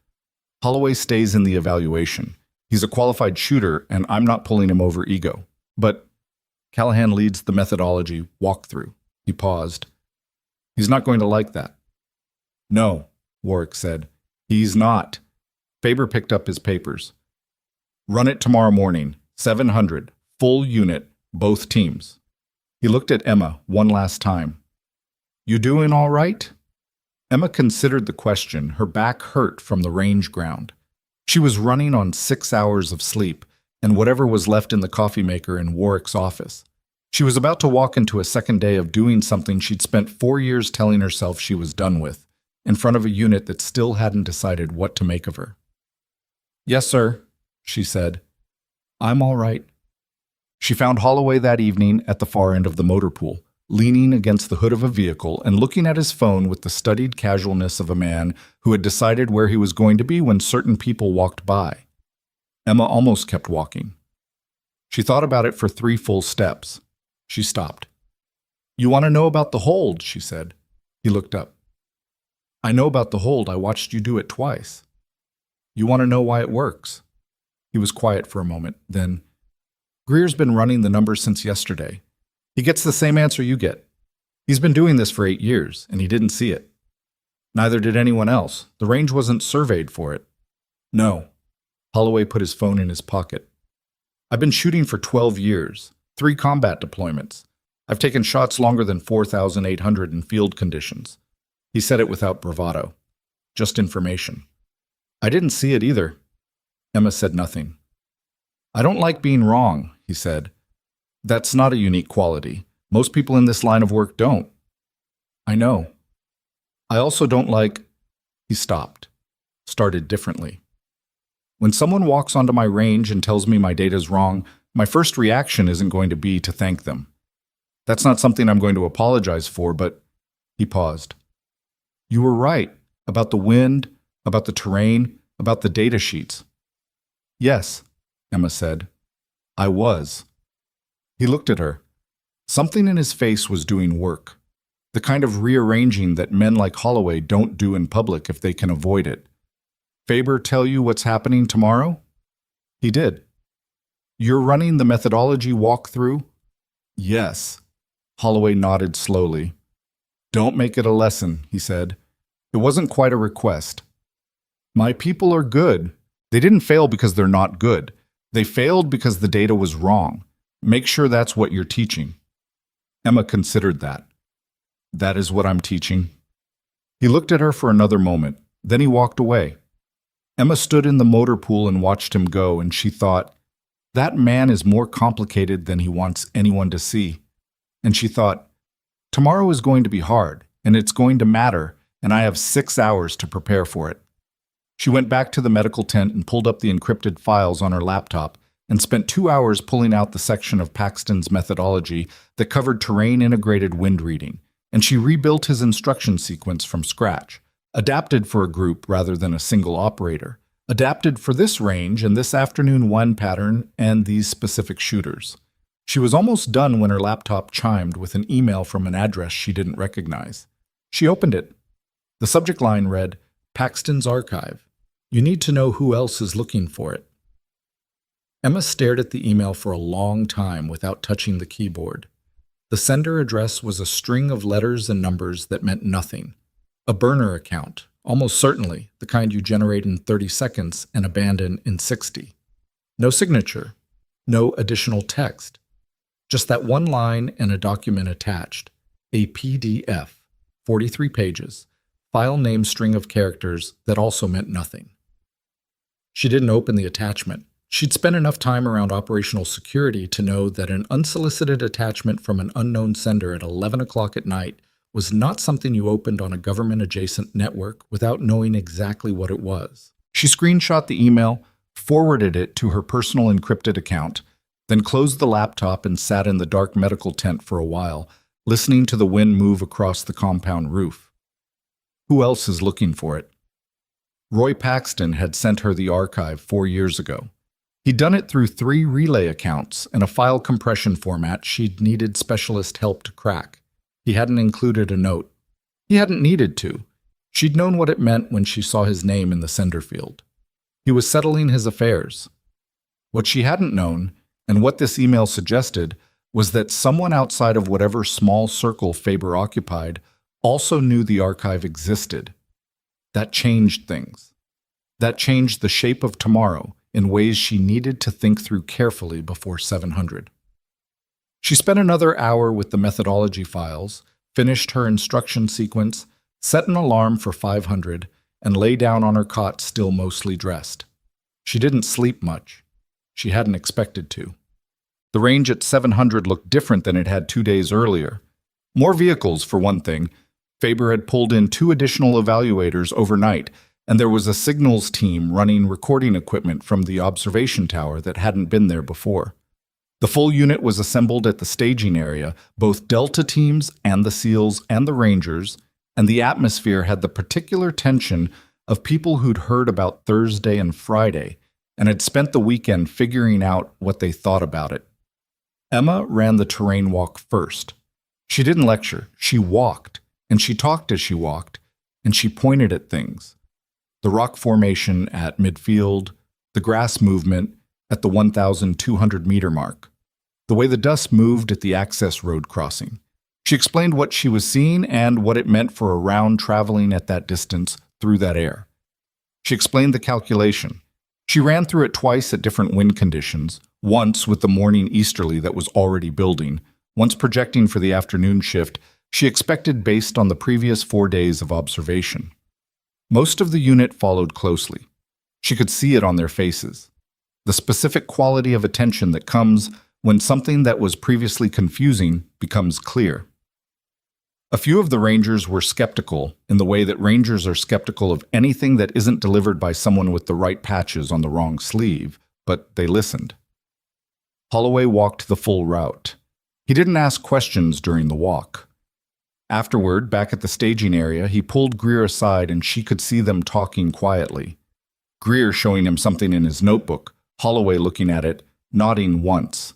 Holloway stays in the evaluation. He's a qualified shooter, and I'm not pulling him over ego. But Callahan leads the methodology walkthrough. He paused. He's not going to like that. No, Warwick said. He's not. Faber picked up his papers. Run it tomorrow morning, 700, full unit, both teams. He looked at Emma one last time. You doing all right? Emma considered the question. Her back hurt from the range ground. She was running on 6 hours of sleep and whatever was left in the coffee maker in Warwick's office. She was about to walk into a second day of doing something she'd spent 4 years telling herself she was done with, in front of a unit that still hadn't decided what to make of her. Yes, sir, she said. I'm all right. She found Holloway that evening at the far end of the motor pool, leaning against the hood of a vehicle and looking at his phone with the studied casualness of a man who had decided where he was going to be when certain people walked by. Emma almost kept walking. She thought about it for 3 full steps. She stopped. You want to know about the hold, she said. He looked up. I know about the hold. I watched you do it twice. You want to know why it works? He was quiet for a moment. Then, Greer's been running the numbers since yesterday. He gets the same answer you get. He's been doing this for 8 years, and he didn't see it. Neither did anyone else. The range wasn't surveyed for it. No. Holloway put his phone in his pocket. I've been shooting for 12 years. 3 combat deployments. I've taken shots longer than 4,800 in field conditions. He said it without bravado. Just information. I didn't see it either. Emma said nothing. I don't like being wrong, he said. That's not a unique quality. Most people in this line of work don't. I know. I also don't like... He stopped, started differently. When someone walks onto my range and tells me my data's wrong, my first reaction isn't going to be to thank them. That's not something I'm going to apologize for, but... He paused. You were right about the wind, about the terrain, about the data sheets. Yes, Emma said. I was. He looked at her. Something in his face was doing work. The kind of rearranging that men like Holloway don't do in public if they can avoid it. Faber tell you what's happening tomorrow? He did. You're running the methodology walkthrough? Yes. Holloway nodded slowly. Don't make it a lesson, he said. It wasn't quite a request. My people are good. They didn't fail because they're not good. They failed because the data was wrong. Make sure that's what you're teaching. Emma considered that. That is what I'm teaching. He looked at her for another moment. Then he walked away. Emma stood in the motor pool and watched him go, and she thought, that man is more complicated than he wants anyone to see. And she thought, tomorrow is going to be hard, and it's going to matter, and I have 6 hours to prepare for it. She went back to the medical tent and pulled up the encrypted files on her laptop and spent 2 hours pulling out the section of Paxton's methodology that covered terrain-integrated wind reading, and she rebuilt his instruction sequence from scratch, adapted for a group rather than a single operator, adapted for this range and this afternoon 1 pattern and these specific shooters. She was almost done when her laptop chimed with an email from an address she didn't recognize. She opened it. The subject line read, Paxton's Archive. You need to know who else is looking for it. Emma stared at the email for a long time without touching the keyboard. The sender address was a string of letters and numbers that meant nothing. A burner account, almost certainly the kind you generate in 30 seconds and abandon in 60. No signature, no additional text. Just that one line and a document attached. A PDF, 43 pages, file name string of characters that also meant nothing. She didn't open the attachment. She'd spent enough time around operational security to know that an unsolicited attachment from an unknown sender at 11 o'clock at night was not something you opened on a government-adjacent network without knowing exactly what it was. She screenshot the email, forwarded it to her personal encrypted account, then closed the laptop and sat in the dark medical tent for a while, listening to the wind move across the compound roof. Who else is looking for it? Roy Paxton had sent her the archive 4 years ago. He'd done it through 3 relay accounts and a file compression format she'd needed specialist help to crack. He hadn't included a note. He hadn't needed to. She'd known what it meant when she saw his name in the sender field. He was settling his affairs. What she hadn't known, and what this email suggested, was that someone outside of whatever small circle Faber occupied also knew the archive existed. That changed things. That changed the shape of tomorrow in ways she needed to think through carefully before 700. She spent another hour with the methodology files, finished her instruction sequence, set an alarm for 500, and lay down on her cot still mostly dressed. She didn't sleep much. She hadn't expected to. The range at 700 looked different than it had 2 days earlier. More vehicles, for one thing. Faber had pulled in 2 additional evaluators overnight, and there was a signals team running recording equipment from the observation tower that hadn't been there before. The full unit was assembled at the staging area, both Delta teams and the SEALs and the Rangers, and the atmosphere had the particular tension of people who'd heard about Thursday and Friday and had spent the weekend figuring out what they thought about it. Emma ran the terrain walk first. She didn't lecture, she walked, and she talked as she walked, and she pointed at things. The rock formation at midfield, the grass movement at the 1,200-meter mark, the way the dust moved at the access road crossing. She explained what she was seeing and what it meant for a round traveling at that distance through that air. She explained the calculation. She ran through it twice at different wind conditions, once with the morning easterly that was already building, once projecting for the afternoon shift she expected based on the previous 4 days of observation. Most of the unit followed closely. She could see it on their faces. The specific quality of attention that comes when something that was previously confusing becomes clear. A few of the Rangers were skeptical in the way that Rangers are skeptical of anything that isn't delivered by someone with the right patches on the wrong sleeve, but they listened. Holloway walked the full route. He didn't ask questions during the walk. Afterward, back at the staging area, he pulled Greer aside and she could see them talking quietly. Greer showing him something in his notebook, Holloway looking at it, nodding once.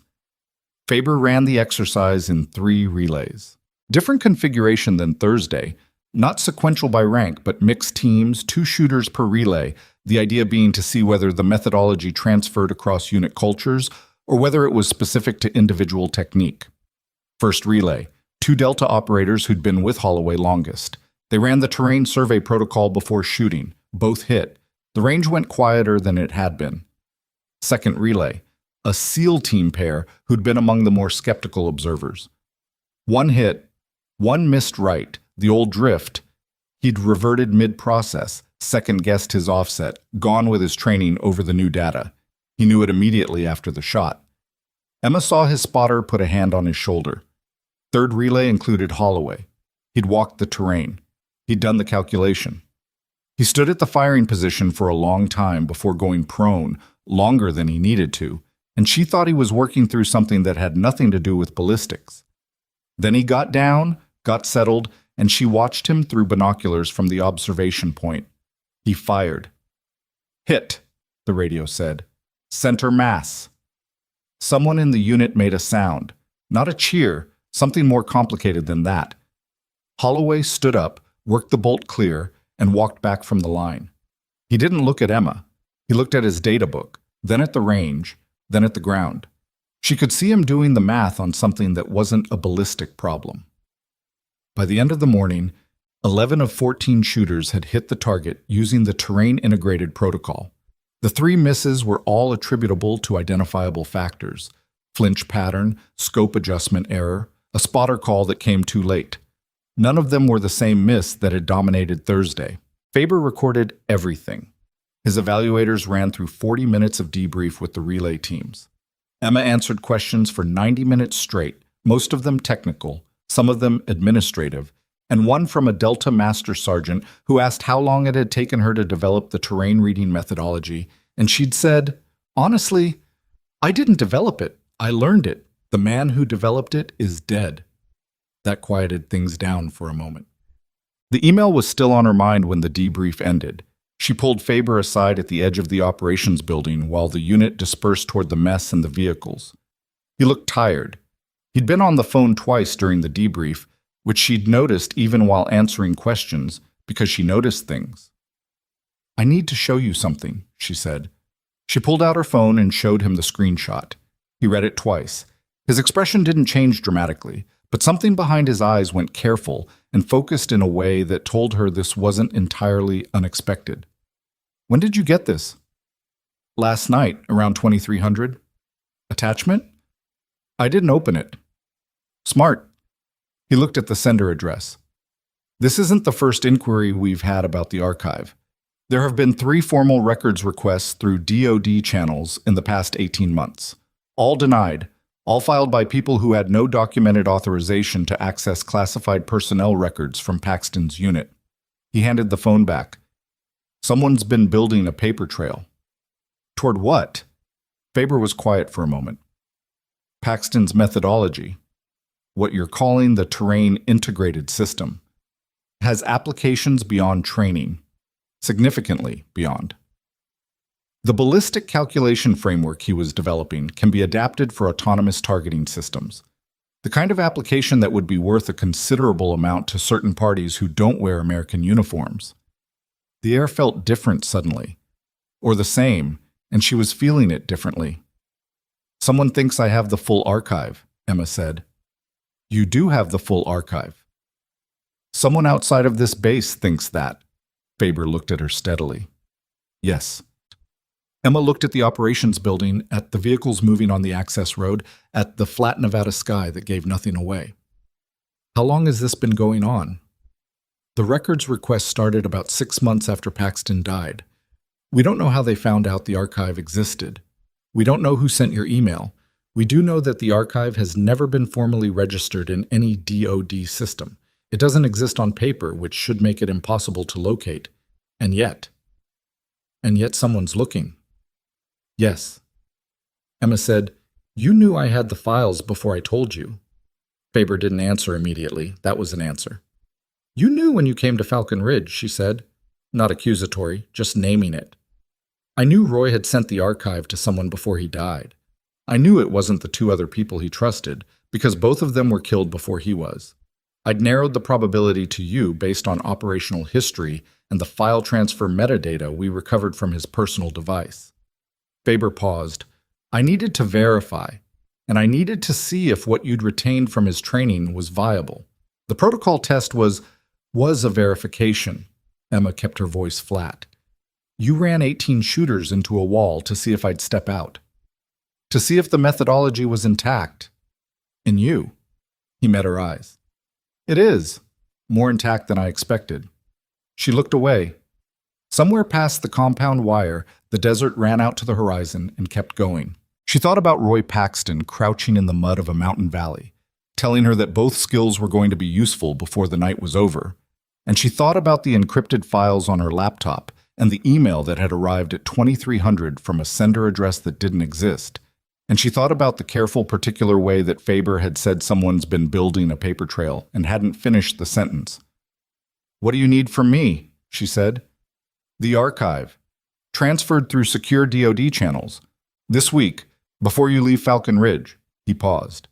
Faber ran the exercise in 3 relays. Different configuration than Thursday, not sequential by rank, but mixed teams, 2 shooters per relay, the idea being to see whether the methodology transferred across unit cultures or whether it was specific to individual technique. First relay, 2 Delta operators who'd been with Holloway longest. They ran the terrain survey protocol before shooting. Both hit. The range went quieter than it had been. Second relay, a SEAL team pair who'd been among the more skeptical observers. 1 hit, 1 missed right, the old drift. He'd reverted mid-process, second-guessed his offset, gone with his training over the new data. He knew it immediately after the shot. Emma saw his spotter put a hand on his shoulder. Third relay included Holloway. He'd walked the terrain. He'd done the calculation. He stood at the firing position for a long time before going prone, longer than he needed to, and she thought he was working through something that had nothing to do with ballistics. Then he got down, got settled, and she watched him through binoculars from the observation point. He fired. "Hit," the radio said. "Center mass." Someone in the unit made a sound, not a cheer, something more complicated than that. Holloway stood up, worked the bolt clear, and walked back from the line. He didn't look at Emma. He looked at his data book, then at the range, then at the ground. She could see him doing the math on something that wasn't a ballistic problem. By the end of the morning, 11 of 14 shooters had hit the target using the terrain-integrated protocol. The 3 misses were all attributable to identifiable factors: flinch pattern, scope adjustment error, a spotter call that came too late. None of them were the same miss that had dominated Thursday. Faber recorded everything. His evaluators ran through 40 minutes of debrief with the relay teams. Emma answered questions for 90 minutes straight, most of them technical, some of them administrative, and one from a Delta Master Sergeant who asked how long it had taken her to develop the terrain reading methodology, and she'd said, "Honestly, I didn't develop it. I learned it. The man who developed it is dead." That quieted things down for a moment. The email was still on her mind when the debrief ended. She pulled Faber aside at the edge of the operations building while the unit dispersed toward the mess and the vehicles. He looked tired. He'd been on the phone twice during the debrief, which she'd noticed even while answering questions, because she noticed things. "I need to show you something," she said. She pulled out her phone and showed him the screenshot. He read it twice. His expression didn't change dramatically, but something behind his eyes went careful and focused in a way that told her this wasn't entirely unexpected. "When did you get this?" "Last night, around 2300. "Attachment?" "I didn't open it." "Smart." He looked at the sender address. "This isn't the first inquiry we've had about the archive. There have been 3 formal records requests through DoD channels in the past 18 months. All denied, all filed by people who had no documented authorization to access classified personnel records from Paxton's unit." He handed the phone back. "Someone's been building a paper trail." "Toward what?" Faber was quiet for a moment. "Paxton's methodology, what you're calling the terrain integrated system, has applications beyond training, significantly beyond. The ballistic calculation framework he was developing can be adapted for autonomous targeting systems, the kind of application that would be worth a considerable amount to certain parties who don't wear American uniforms." The air felt different suddenly, or the same, and she was feeling it differently. "Someone thinks I have the full archive," Emma said. "You do have the full archive." "Someone outside of this base thinks that." Faber looked at her steadily. "Yes." Emma looked at the operations building, at the vehicles moving on the access road, at the flat Nevada sky that gave nothing away. "How long has this been going on?" "The records request started about 6 months after Paxton died. We don't know how they found out the archive existed. We don't know who sent your email. We do know that the archive has never been formally registered in any DoD system. It doesn't exist on paper, which should make it impossible to locate. And yet someone's looking. Yes. Emma said, "You knew I had the files before I told you." Faber didn't answer immediately. That was an answer. "You knew when you came to Falcon Ridge," she said. Not accusatory, just naming it. "I knew Roy had sent the archive to someone before he died. I knew it wasn't the two other people he trusted, because both of them were killed before he was. I'd narrowed the probability to you based on operational history and the file transfer metadata we recovered from his personal device." Faber paused. "I needed to verify, and I needed to see if what you'd retained from his training was viable. The protocol test was a verification." Emma kept her voice flat. "You ran 18 shooters into a wall to see if I'd step out. To see if the methodology was intact. In you." He met her eyes. "It is. More intact than I expected." She looked away. Somewhere past the compound wire, the desert ran out to the horizon and kept going. She thought about Roy Paxton crouching in the mud of a mountain valley, telling her that both skills were going to be useful before the night was over. And she thought about the encrypted files on her laptop and the email that had arrived at 2300 from a sender address that didn't exist. And she thought about the careful, particular way that Faber had said someone's been building a paper trail and hadn't finished the sentence. "What do you need from me?" she said. "The archive. Transferred through secure DoD channels. This week, before you leave Falcon Ridge." He paused.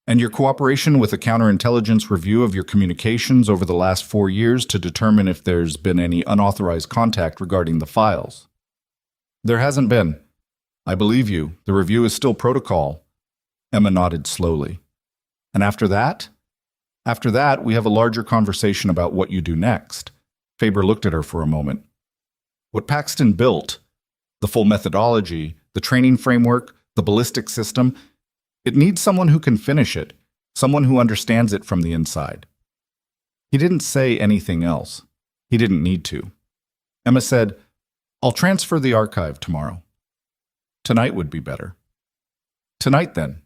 "And your cooperation with a counterintelligence review of your communications over the last 4 years to determine if there's been any unauthorized contact regarding the files." "There hasn't been. I believe you. The review is still protocol." Emma nodded slowly. "And after that?" "After that, we have a larger conversation about what you do next." Faber looked at her for a moment. "What Paxton built, the full methodology, the training framework, the ballistic system, it needs someone who can finish it, someone who understands it from the inside." He didn't say anything else. He didn't need to. Emma said, "I'll transfer the archive tomorrow." "Tonight would be better." "Tonight, then."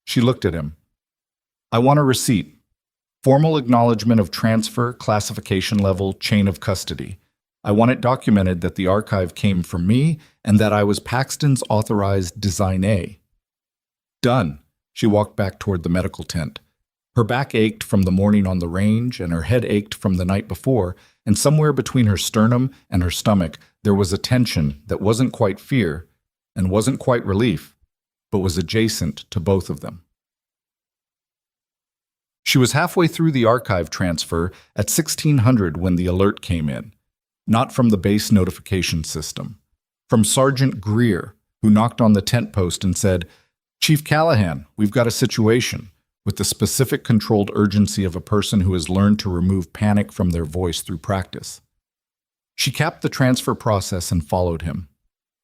She looked at him. "I want a receipt. Formal acknowledgement of transfer, classification level, chain of custody. I want it documented that the archive came from me and that I was Paxton's authorized designee." "Done." She walked back toward the medical tent. Her back ached from the morning on the range, and her head ached from the night before, and somewhere between her sternum and her stomach there was a tension that wasn't quite fear and wasn't quite relief, but was adjacent to both of them. She was halfway through the archive transfer at 1600 when the alert came in. Not from the base notification system. From Sergeant Greer, who knocked on the tent post and said, "Chief Callahan, we've got a situation," with the specific controlled urgency of a person who has learned to remove panic from their voice through practice. She capped the transfer process and followed him.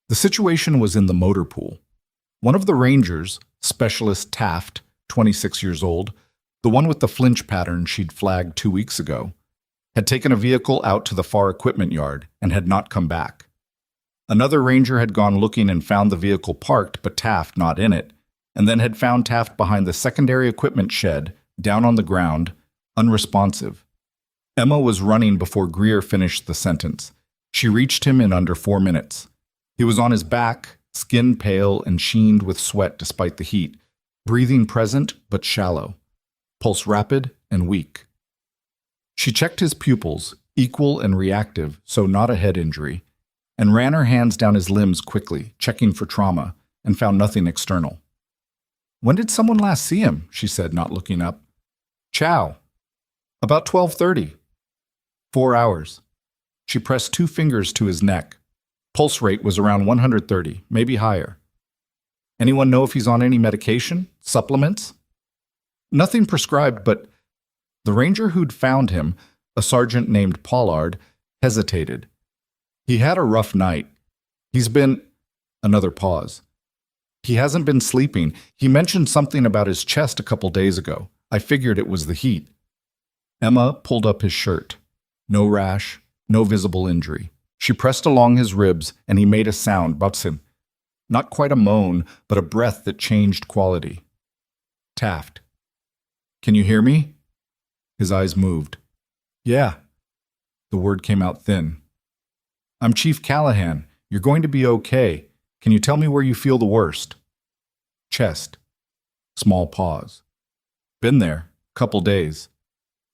The situation was in the motor pool. One of the rangers, Specialist Taft, 26 years old, the one with the flinch pattern she'd flagged 2 weeks ago, had taken a vehicle out to the far equipment yard and had not come back. Another ranger had gone looking and found the vehicle parked but Taft not in it, and then had found Taft behind the secondary equipment shed, down on the ground, unresponsive. Emma was running before Greer finished the sentence. She reached him in under 4 minutes. He was on his back, skin pale and sheened with sweat despite the heat, breathing present but shallow, pulse rapid and weak. She checked his pupils, equal and reactive, so not a head injury, and ran her hands down his limbs quickly, checking for trauma, and found nothing external. "When did someone last see him?" she said, not looking up. "Chow. About 12:30. 4 hours. She pressed 2 fingers to his neck. Pulse rate was around 130, maybe higher. "Anyone know if he's on any medication? Supplements?" "Nothing prescribed, but..." The ranger who'd found him, a sergeant named Pollard, hesitated. "He had a rough night. He's been..." Another pause. "He hasn't been sleeping. He mentioned something about his chest a couple days ago. I figured it was the heat." Emma pulled up his shirt. No rash, no visible injury. She pressed along his ribs, and he made a sound, Butson. Not quite a moan, but a breath that changed quality. Taft. Can you hear me? His eyes moved. Yeah. The word came out thin. I'm Chief Callahan. You're going to be okay. Can you tell me where you feel the worst? Chest. Small pause. Been there. Couple days.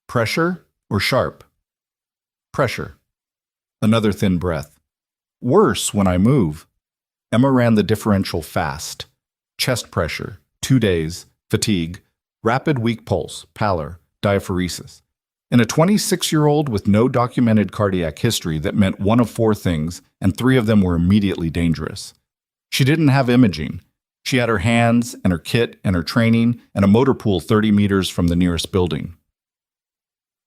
Pressure or sharp? Pressure. Another thin breath. Worse when I move. Emma ran the differential fast. Chest pressure, 2 days, fatigue, rapid weak pulse, pallor, diaphoresis. In a 26-year-old with no documented cardiac history, that meant one of 4 things, and 3 of them were immediately dangerous. She didn't have imaging. She had her hands and her kit and her training and a motor pool 30 meters from the nearest building.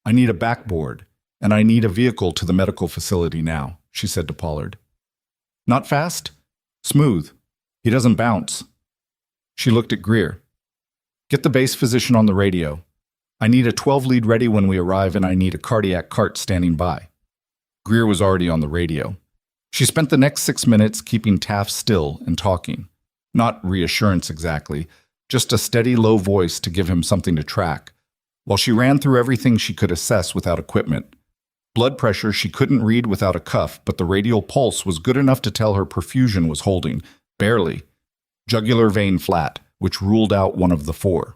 I need a backboard, and I need a vehicle to the medical facility now, she said to Pollard. Not fast? Smooth. He doesn't bounce. She looked at Greer. Get the base physician on the radio. I need a 12-lead ready when we arrive, and I need a cardiac cart standing by. Greer was already on the radio. She spent the next 6 minutes keeping Taft still and talking. Not reassurance exactly, just a steady, low voice to give him something to track, while she ran through everything she could assess without equipment. Blood pressure she couldn't read without a cuff, but the radial pulse was good enough to tell her perfusion was holding, barely. Jugular vein flat, which ruled out one of the 4.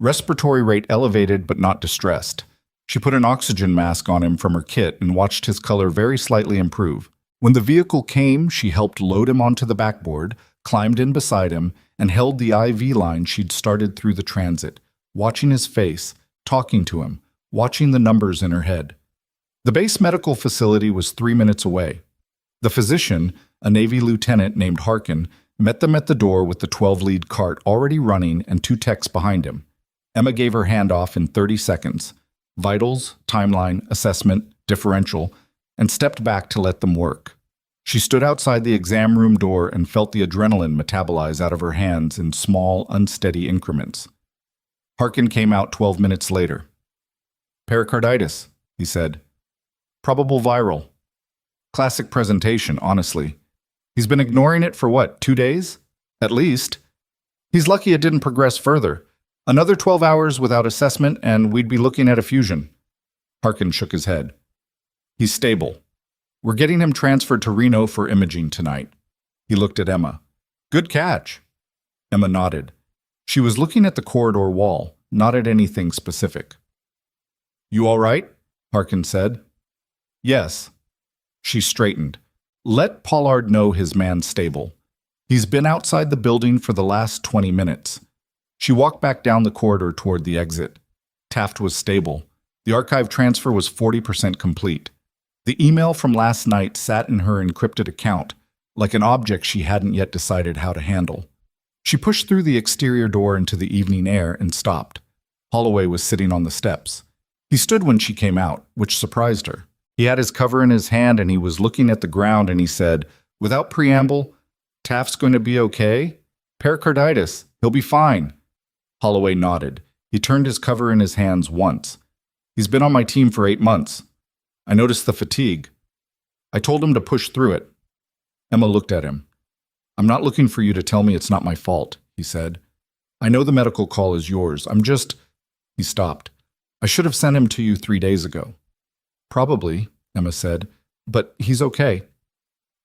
Respiratory rate elevated but not distressed. She put an oxygen mask on him from her kit and watched his color very slightly improve. When the vehicle came, she helped load him onto the backboard, climbed in beside him, and held the IV line she'd started through the transit, watching his face, talking to him, watching the numbers in her head. The base medical facility was 3 minutes away. The physician, a Navy lieutenant named Harkin, met them at the door with the 12-lead cart already running and 2 techs behind him. Emma gave her handoff in 30 seconds, vitals, timeline, assessment, differential, and stepped back to let them work. She stood outside the exam room door and felt the adrenaline metabolize out of her hands in small, unsteady increments. Harkin came out 12 minutes later. Pericarditis, he said. Probable viral. Classic presentation, honestly. He's been ignoring it for what, 2 days? At least. He's lucky it didn't progress further. Another 12 hours without assessment and we'd be looking at a fusion. Harkin shook his head. He's stable. We're getting him transferred to Reno for imaging tonight. He looked at Emma. Good catch. Emma nodded. She was looking at the corridor wall, not at anything specific. You all right? Harkin said. Yes. She straightened. Let Pollard know his man's stable. He's been outside the building for the last 20 minutes. She walked back down the corridor toward the exit. Taft was stable. The archive transfer was 40% complete. The email from last night sat in her encrypted account, like an object she hadn't yet decided how to handle. She pushed through the exterior door into the evening air and stopped. Holloway was sitting on the steps. He stood when she came out, which surprised her. He had his cover in his hand and he was looking at the ground and he said, without preamble, Taft's going to be okay? Pericarditis. He'll be fine. Holloway nodded. He turned his cover in his hands once. He's been on my team for 8 months. I noticed the fatigue. I told him to push through it. Emma looked at him. I'm not looking for you to tell me it's not my fault, he said. I know the medical call is yours. I'm just... He stopped. I should have sent him to you 3 days ago. Probably, Emma said, but he's okay.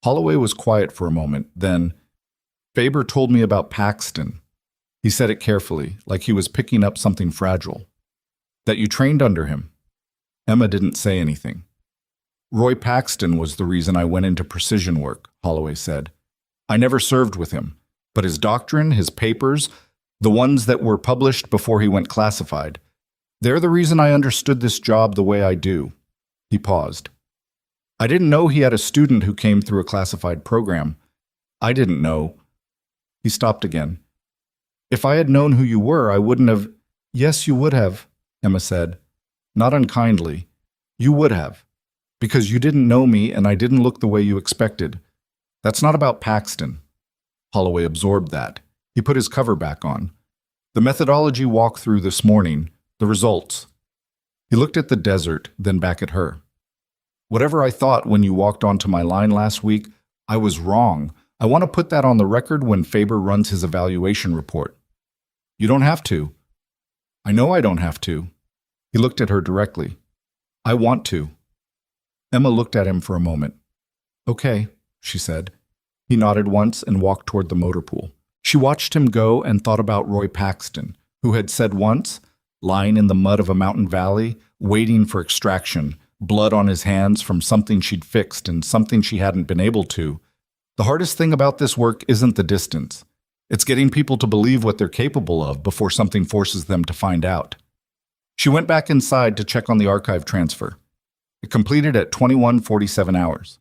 Holloway was quiet for a moment, then, Faber told me about Paxton. He said it carefully, like he was picking up something fragile. That you trained under him. Emma didn't say anything. Roy Paxton was the reason I went into precision work, Holloway said. I never served with him, but his doctrine, his papers, the ones that were published before he went classified, they're the reason I understood this job the way I do. He paused. I didn't know he had a student who came through a classified program. I didn't know. He stopped again. If I had known who you were, I wouldn't have... Yes, you would have, Emma said. Not unkindly. You would have. Because you didn't know me and I didn't look the way you expected. That's not about Paxton. Holloway absorbed that. He put his cover back on. The methodology walkthrough this morning, the results. He looked at the desert, then back at her. Whatever I thought when you walked onto my line last week, I was wrong. I want to put that on the record when Faber runs his evaluation report. You don't have to. I know I don't have to. He looked at her directly. I want to. Emma looked at him for a moment. Okay, she said. He nodded once and walked toward the motor pool. She watched him go and thought about Roy Paxton, who had said once, lying in the mud of a mountain valley, waiting for extraction, blood on his hands from something she'd fixed and something she hadn't been able to. The hardest thing about this work isn't the distance. It's getting people to believe what they're capable of before something forces them to find out. She went back inside to check on the archive transfer. It completed at 21:47 hours.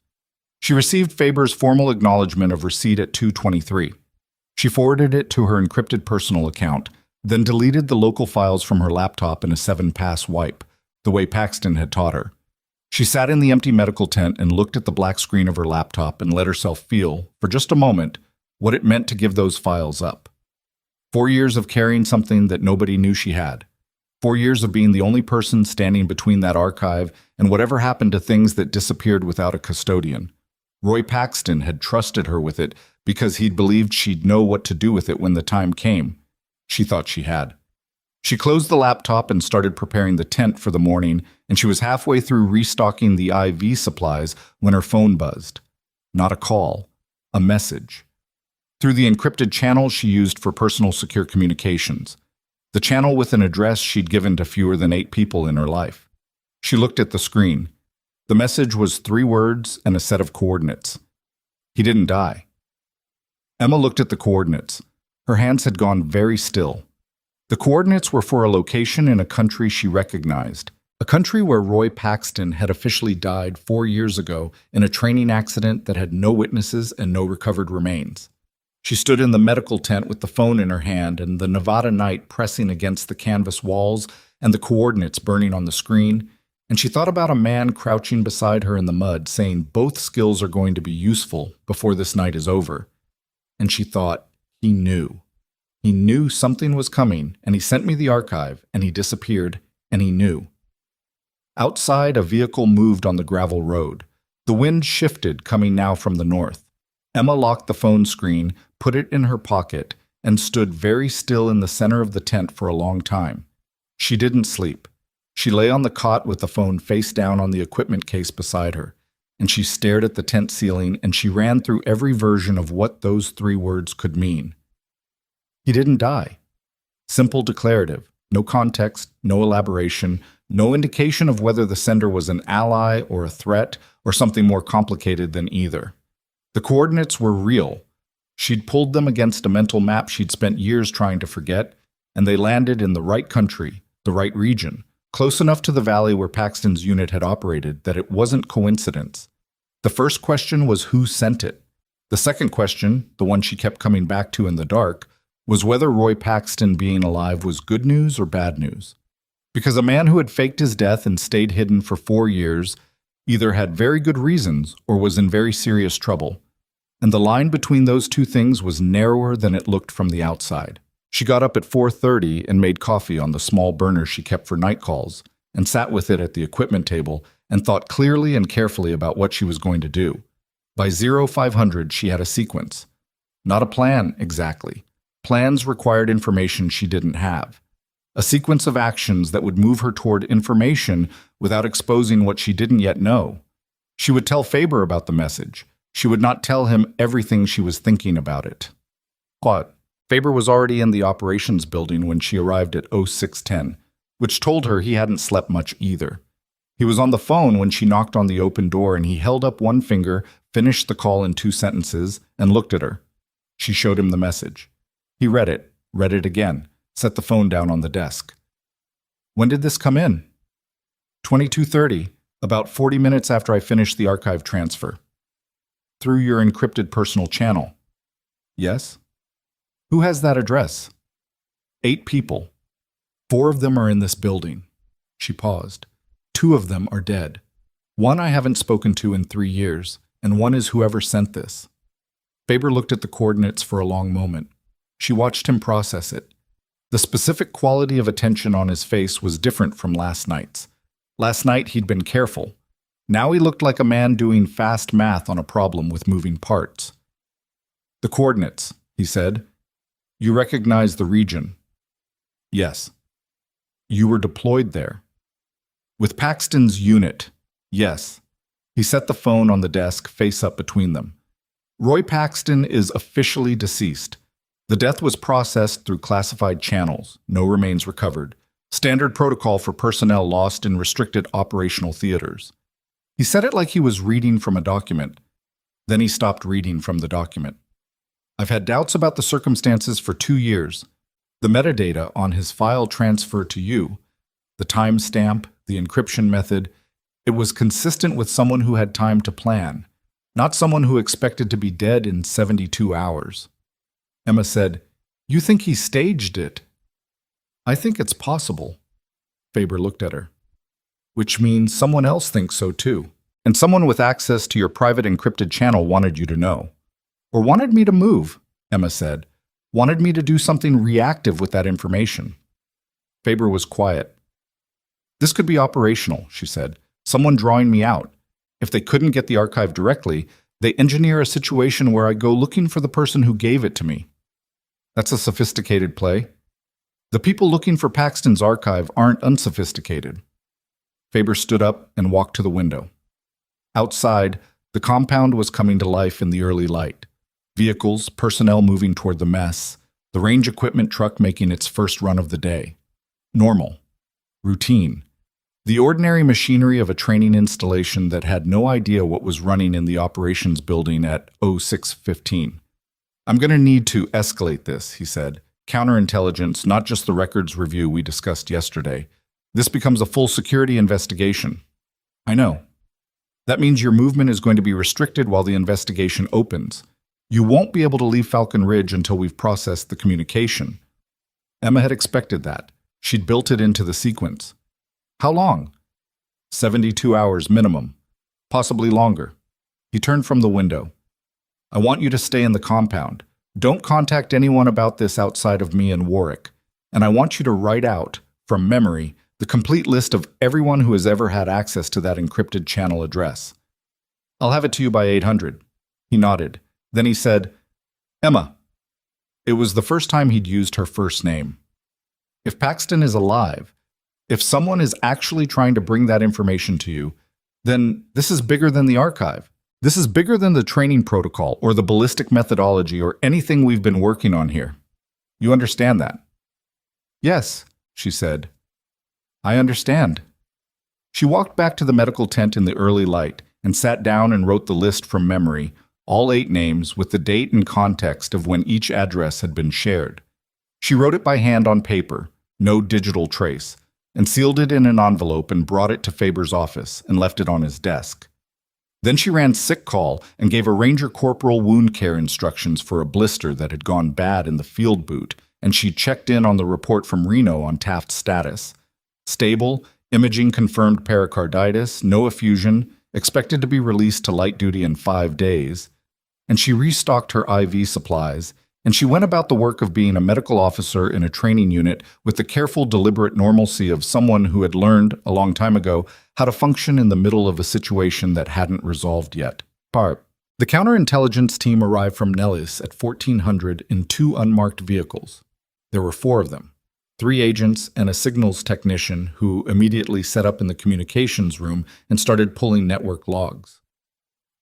She received Faber's formal acknowledgement of receipt at 2:23. She forwarded it to her encrypted personal account, then deleted the local files from her laptop in a 7-pass wipe, the way Paxton had taught her. She sat in the empty medical tent and looked at the black screen of her laptop and let herself feel, for just a moment, what it meant to give those files up. 4 years of carrying something that nobody knew she had. 4 years of being the only person standing between that archive and whatever happened to things that disappeared without a custodian. Roy Paxton had trusted her with it because he'd believed she'd know what to do with it when the time came. She thought she had. She closed the laptop and started preparing the tent for the morning, and she was halfway through restocking the IV supplies when her phone buzzed. Not a call, a message. Through the encrypted channel she used for personal secure communications. The channel with an address she'd given to fewer than 8 people in her life. She looked at the screen. The message was 3 words and a set of coordinates. He didn't die. Emma looked at the coordinates. Her hands had gone very still. The coordinates were for a location in a country she recognized, a country where Roy Paxton had officially died 4 years ago in a training accident that had no witnesses and no recovered remains. She stood in the medical tent with the phone in her hand and the Nevada night pressing against the canvas walls and the coordinates burning on the screen, and she thought about a man crouching beside her in the mud saying both skills are going to be useful before this night is over. And she thought, he knew. He knew something was coming, and he sent me the archive, and he disappeared, and he knew. Outside, a vehicle moved on the gravel road. The wind shifted, coming now from the north. Emma locked the phone screen, put it in her pocket, and stood very still in the center of the tent for a long time. She didn't sleep. She lay on the cot with the phone face down on the equipment case beside her, and she stared at the tent ceiling, and she ran through every version of what those 3 words could mean. He didn't die. Simple declarative, no context, no elaboration, no indication of whether the sender was an ally or a threat or something more complicated than either. The coordinates were real. She'd pulled them against a mental map she'd spent years trying to forget, and they landed in the right country, the right region, close enough to the valley where Paxton's unit had operated that it wasn't coincidence. The first question was who sent it. The second question, the one she kept coming back to in the dark, was whether Roy Paxton being alive was good news or bad news. Because a man who had faked his death and stayed hidden for 4 years either had very good reasons or was in very serious trouble. And the line between those 2 things was narrower than it looked from the outside. She got up at 4:30 and made coffee on the small burner she kept for night calls, and sat with it at the equipment table and thought clearly and carefully about what she was going to do. By 0500 she had a sequence. Not a plan, exactly. Plans required information she didn't have. A sequence of actions that would move her toward information without exposing what she didn't yet know. She would tell Faber about the message. She would not tell him everything she was thinking about it. What? Faber was already in the operations building when she arrived at 0610, which told her he hadn't slept much either. He was on the phone when she knocked on the open door, and he held up one finger, finished the call in 2 sentences, and looked at her. She showed him the message. He read it again, set the phone down on the desk. When did this come in? 22:30, about 40 minutes after I finished the archive transfer. Through your encrypted personal channel. Yes? Who has that address? 8 people. 4 of them are in this building. She paused. 2 of them are dead. 1 I haven't spoken to in 3 years, and 1 is whoever sent this. Faber looked at the coordinates for a long moment. She watched him process it. The specific quality of attention on his face was different from last night's. Last night he'd been careful. Now he looked like a man doing fast math on a problem with moving parts. "The coordinates," he said. "You recognize the region?" "Yes." "You were deployed there?" "With Paxton's unit, yes." He set the phone on the desk, face up between them. "Roy Paxton is officially deceased. The death was processed through classified channels, no remains recovered. Standard protocol for personnel lost in restricted operational theaters." He said it like he was reading from a document. Then he stopped reading from the document. "I've had doubts about the circumstances for 2 years. The metadata on his file transfer to you, the timestamp, the encryption method, it was consistent with someone who had time to plan, not someone who expected to be dead in 72 hours. Emma said, "You think he staged it?" "I think it's possible." Faber looked at her. "Which means someone else thinks so too. And someone with access to your private encrypted channel wanted you to know. Or wanted me to move," Emma said. "Wanted me to do something reactive with that information." Faber was quiet. "This could be operational," she said. "Someone drawing me out. If they couldn't get the archive directly, they engineer a situation where I go looking for the person who gave it to me. That's a sophisticated play. The people looking for Paxton's archive aren't unsophisticated." Faber stood up and walked to the window. Outside, the compound was coming to life in the early light. Vehicles, personnel moving toward the mess, the range equipment truck making its first run of the day. Normal. Routine. The ordinary machinery of a training installation that had no idea what was running in the operations building at 0615. "I'm going to need to escalate this," he said. "Counterintelligence, not just the records review we discussed yesterday. This becomes a full security investigation." "I know. That means your movement is going to be restricted while the investigation opens. You won't be able to leave Falcon Ridge until we've processed the communication." Emma had expected that. She'd built it into the sequence. "How long?" 72 hours minimum. Possibly longer. He turned from the window. "I want you to stay in the compound. Don't contact anyone about this outside of me and Warwick. And I want you to write out, from memory, the complete list of everyone who has ever had access to that encrypted channel address. I'll have it to you by 800. He nodded. Then he said, "Emma." It was the first time he'd used her first name. "If Paxton is alive, if someone is actually trying to bring that information to you, then this is bigger than the archive. This is bigger than the training protocol or the ballistic methodology or anything we've been working on here. You understand that?" "Yes," she said. "I understand." She walked back to the medical tent in the early light and sat down and wrote the list from memory, all 8 names with the date and context of when each address had been shared. She wrote it by hand on paper, no digital trace, and sealed it in an envelope and brought it to Faber's office and left it on his desk. Then she ran sick call and gave a Ranger Corporal wound care instructions for a blister that had gone bad in the field boot, and she checked in on the report from Reno on Taft's status. Stable, imaging confirmed pericarditis, no effusion, expected to be released to light duty in 5 days. And she restocked her IV supplies, and she went about the work of being a medical officer in a training unit with the careful, deliberate normalcy of someone who had learned, a long time ago, how to function in the middle of a situation that hadn't resolved yet. The counterintelligence team arrived from Nellis at 1400 in 2 unmarked vehicles. There were 4 of them. 3 agents and a signals technician who immediately set up in the communications room and started pulling network logs.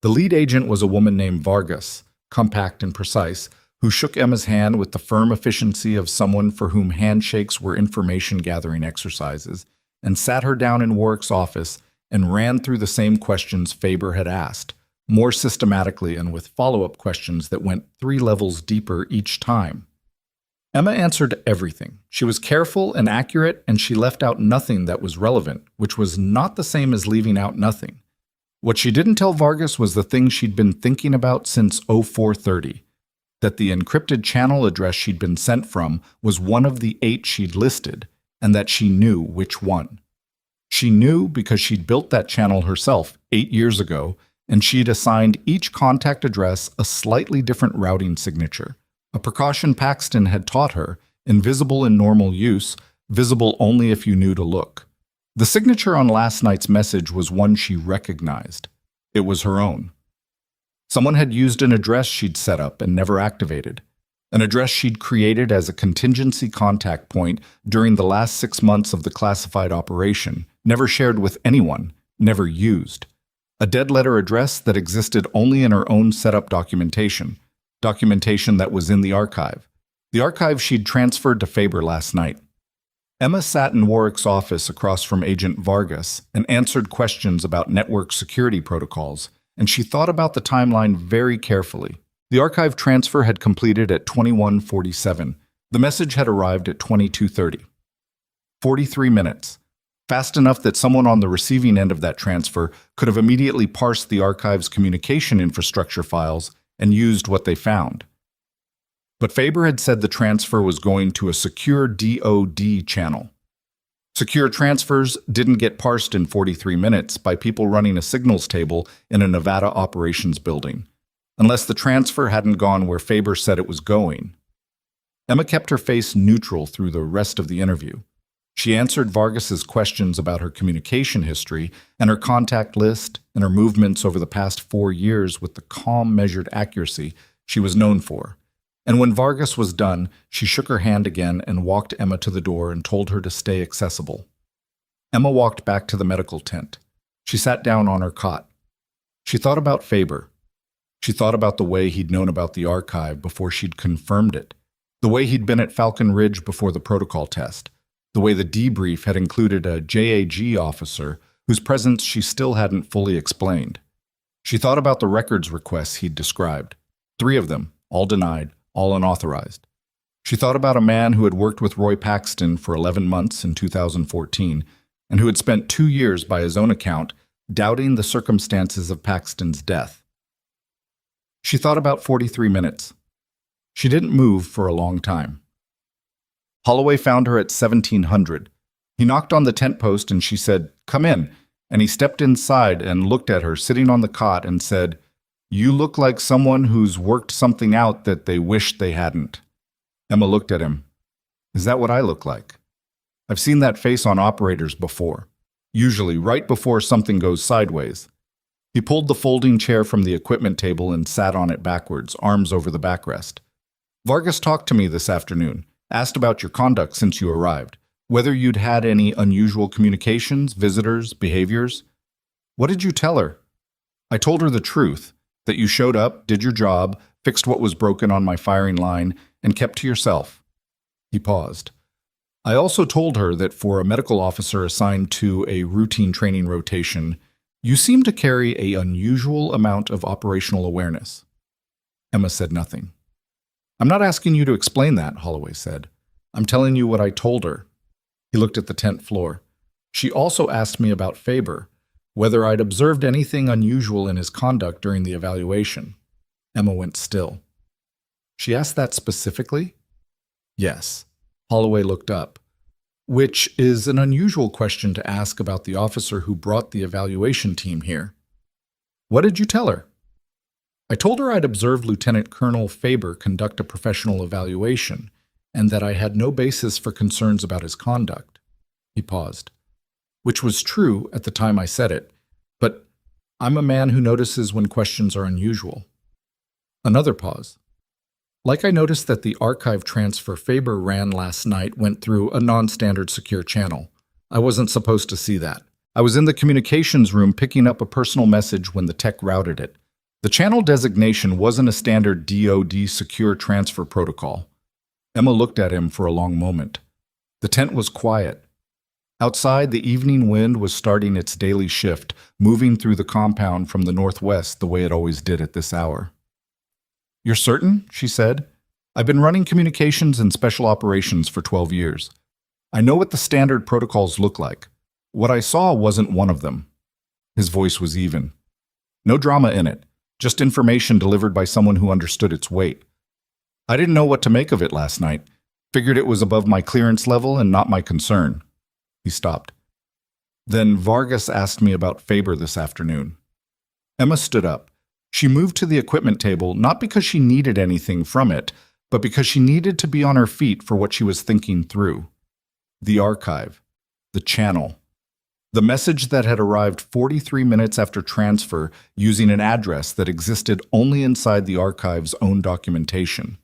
The lead agent was a woman named Vargas, compact and precise, who shook Emma's hand with the firm efficiency of someone for whom handshakes were information-gathering exercises, and sat her down in Warwick's office and ran through the same questions Faber had asked, more systematically and with follow-up questions that went 3 levels deeper each time. Emma answered everything. She was careful and accurate, and she left out nothing that was relevant, which was not the same as leaving out nothing. What she didn't tell Vargas was the thing she'd been thinking about since 0430, that the encrypted channel address she'd been sent from was one of the 8 she'd listed, and that she knew which one. She knew because she'd built that channel herself 8 years ago, and she'd assigned each contact address a slightly different routing signature. A precaution Paxton had taught her, invisible in normal use, visible only if you knew to look. The signature on last night's message was one she recognized. It was her own. Someone had used an address she'd set up and never activated. An address she'd created as a contingency contact point during the last 6 months of the classified operation, never shared with anyone, never used. A dead letter address that existed only in her own setup documentation that was in the archive. The archive she'd transferred to Faber last night. Emma sat in Warwick's office across from Agent Vargas and answered questions about network security protocols, and she thought about the timeline very carefully. The archive transfer had completed at 21:47. The message had arrived at 22:30. 43 minutes. Fast enough that someone on the receiving end of that transfer could have immediately parsed the archive's communication infrastructure files and used what they found. But Faber had said the transfer was going to a secure DoD channel. Secure transfers didn't get parsed in 43 minutes by people running a signals table in a Nevada operations building, unless the transfer hadn't gone where Faber said it was going. Emma kept her face neutral through the rest of the interview. She answered Vargas's questions about her communication history and her contact list and her movements over the past 4 years with the calm, measured accuracy she was known for. And when Vargas was done, she shook her hand again and walked Emma to the door and told her to stay accessible. Emma walked back to the medical tent. She sat down on her cot. She thought about Faber. She thought about the way he'd known about the archive before she'd confirmed it, the way he'd been at Falcon Ridge before the protocol test, the way the debrief had included a JAG officer whose presence she still hadn't fully explained. She thought about the records requests he'd described, 3 of them, all denied, all unauthorized. She thought about a man who had worked with Roy Paxton for 11 months in 2014 and who had spent 2 years, by his own account, doubting the circumstances of Paxton's death. She thought about 43 minutes. She didn't move for a long time. Holloway found her at 1700. He knocked on the tent post and she said, "Come in," and he stepped inside and looked at her sitting on the cot and said, "You look like someone who's worked something out that they wished they hadn't." Emma looked at him. "Is that what I look like? I've seen that face on operators before, usually right before something goes sideways." He pulled the folding chair from the equipment table and sat on it backwards, arms over the backrest. "Vargas talked to me this afternoon, asked about your conduct since you arrived, whether you'd had any unusual communications, visitors, behaviors. What did you tell her?" "I told her the truth, that you showed up, did your job, fixed what was broken on my firing line, and kept to yourself." He paused. "I also told her that for a medical officer assigned to a routine training rotation, you seem to carry an unusual amount of operational awareness." Emma said nothing. "I'm not asking you to explain that," Holloway said. "I'm telling you what I told her." He looked at the tent floor. "She also asked me about Faber, whether I'd observed anything unusual in his conduct during the evaluation." Emma went still. "She asked that specifically?" "Yes." Holloway looked up. "Which is an unusual question to ask about the officer who brought the evaluation team here. What did you tell her?" "I told her I'd observed Lieutenant Colonel Faber conduct a professional evaluation, and that I had no basis for concerns about his conduct." He paused. "Which was true at the time I said it, but I'm a man who notices when questions are unusual." Another pause. "Like I noticed that the archive transfer Faber ran last night went through a non-standard secure channel. I wasn't supposed to see that. I was in the communications room picking up a personal message when the tech routed it. The channel designation wasn't a standard DoD secure transfer protocol." Emma looked at him for a long moment. The tent was quiet. Outside, the evening wind was starting its daily shift, moving through the compound from the northwest the way it always did at this hour. "You're certain?" she said. "I've been running communications and special operations for 12 years. I know what the standard protocols look like. What I saw wasn't one of them." His voice was even. "No drama in it. Just information delivered by someone who understood its weight. I didn't know what to make of it last night. Figured it was above my clearance level and not my concern." He stopped. "Then Vargas asked me about Faber this afternoon." Emma stood up. She moved to the equipment table not because she needed anything from it, but because she needed to be on her feet for what she was thinking through. The archive. The channel. The message that had arrived 43 minutes after transfer using an address that existed only inside the archive's own documentation.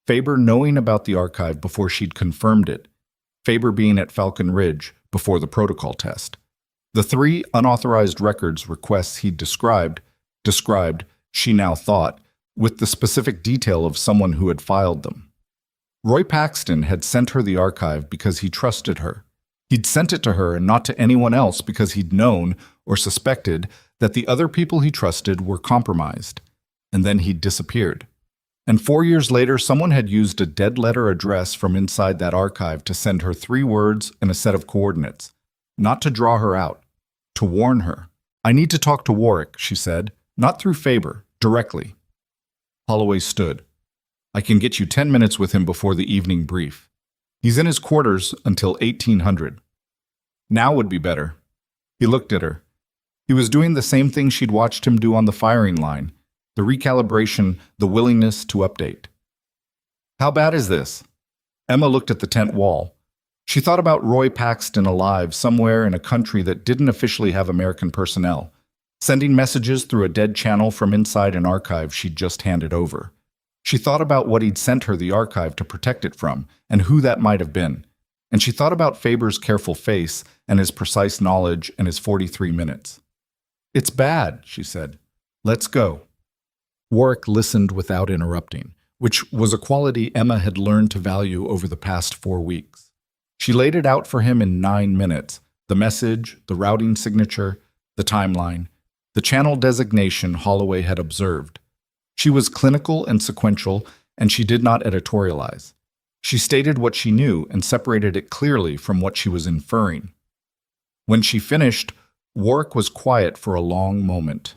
Faber knowing about the archive before she'd confirmed it. Faber being at Falcon Ridge before the protocol test. The 3 unauthorized records requests he'd described, she now thought, with the specific detail of someone who had filed them. Roy Paxton had sent her the archive because he trusted her. He'd sent it to her and not to anyone else because he'd known or suspected that the other people he trusted were compromised. And then he'd disappeared. And 4 years later, someone had used a dead letter address from inside that archive to send her 3 words and a set of coordinates. Not to draw her out, to warn her. "I need to talk to Warwick," she said, "not through Faber, directly." Holloway stood. "I can get you 10 minutes with him before the evening brief. He's in his quarters until 1800. Now would be better." He looked at her. He was doing the same thing she'd watched him do on the firing line, the recalibration, the willingness to update. "How bad is this?" Emma looked at the tent wall. She thought about Roy Paxton alive somewhere in a country that didn't officially have American personnel, sending messages through a dead channel from inside an archive she'd just handed over. She thought about what he'd sent her the archive to protect it from, and who that might have been. And she thought about Faber's careful face and his precise knowledge and his 43 minutes. "It's bad," she said. "Let's go." Warwick listened without interrupting, which was a quality Emma had learned to value over the past 4 weeks. She laid it out for him in 9 minutes, the message, the routing signature, the timeline, the channel designation Holloway had observed. She was clinical and sequential, and she did not editorialize. She stated what she knew and separated it clearly from what she was inferring. When she finished, Warwick was quiet for a long moment.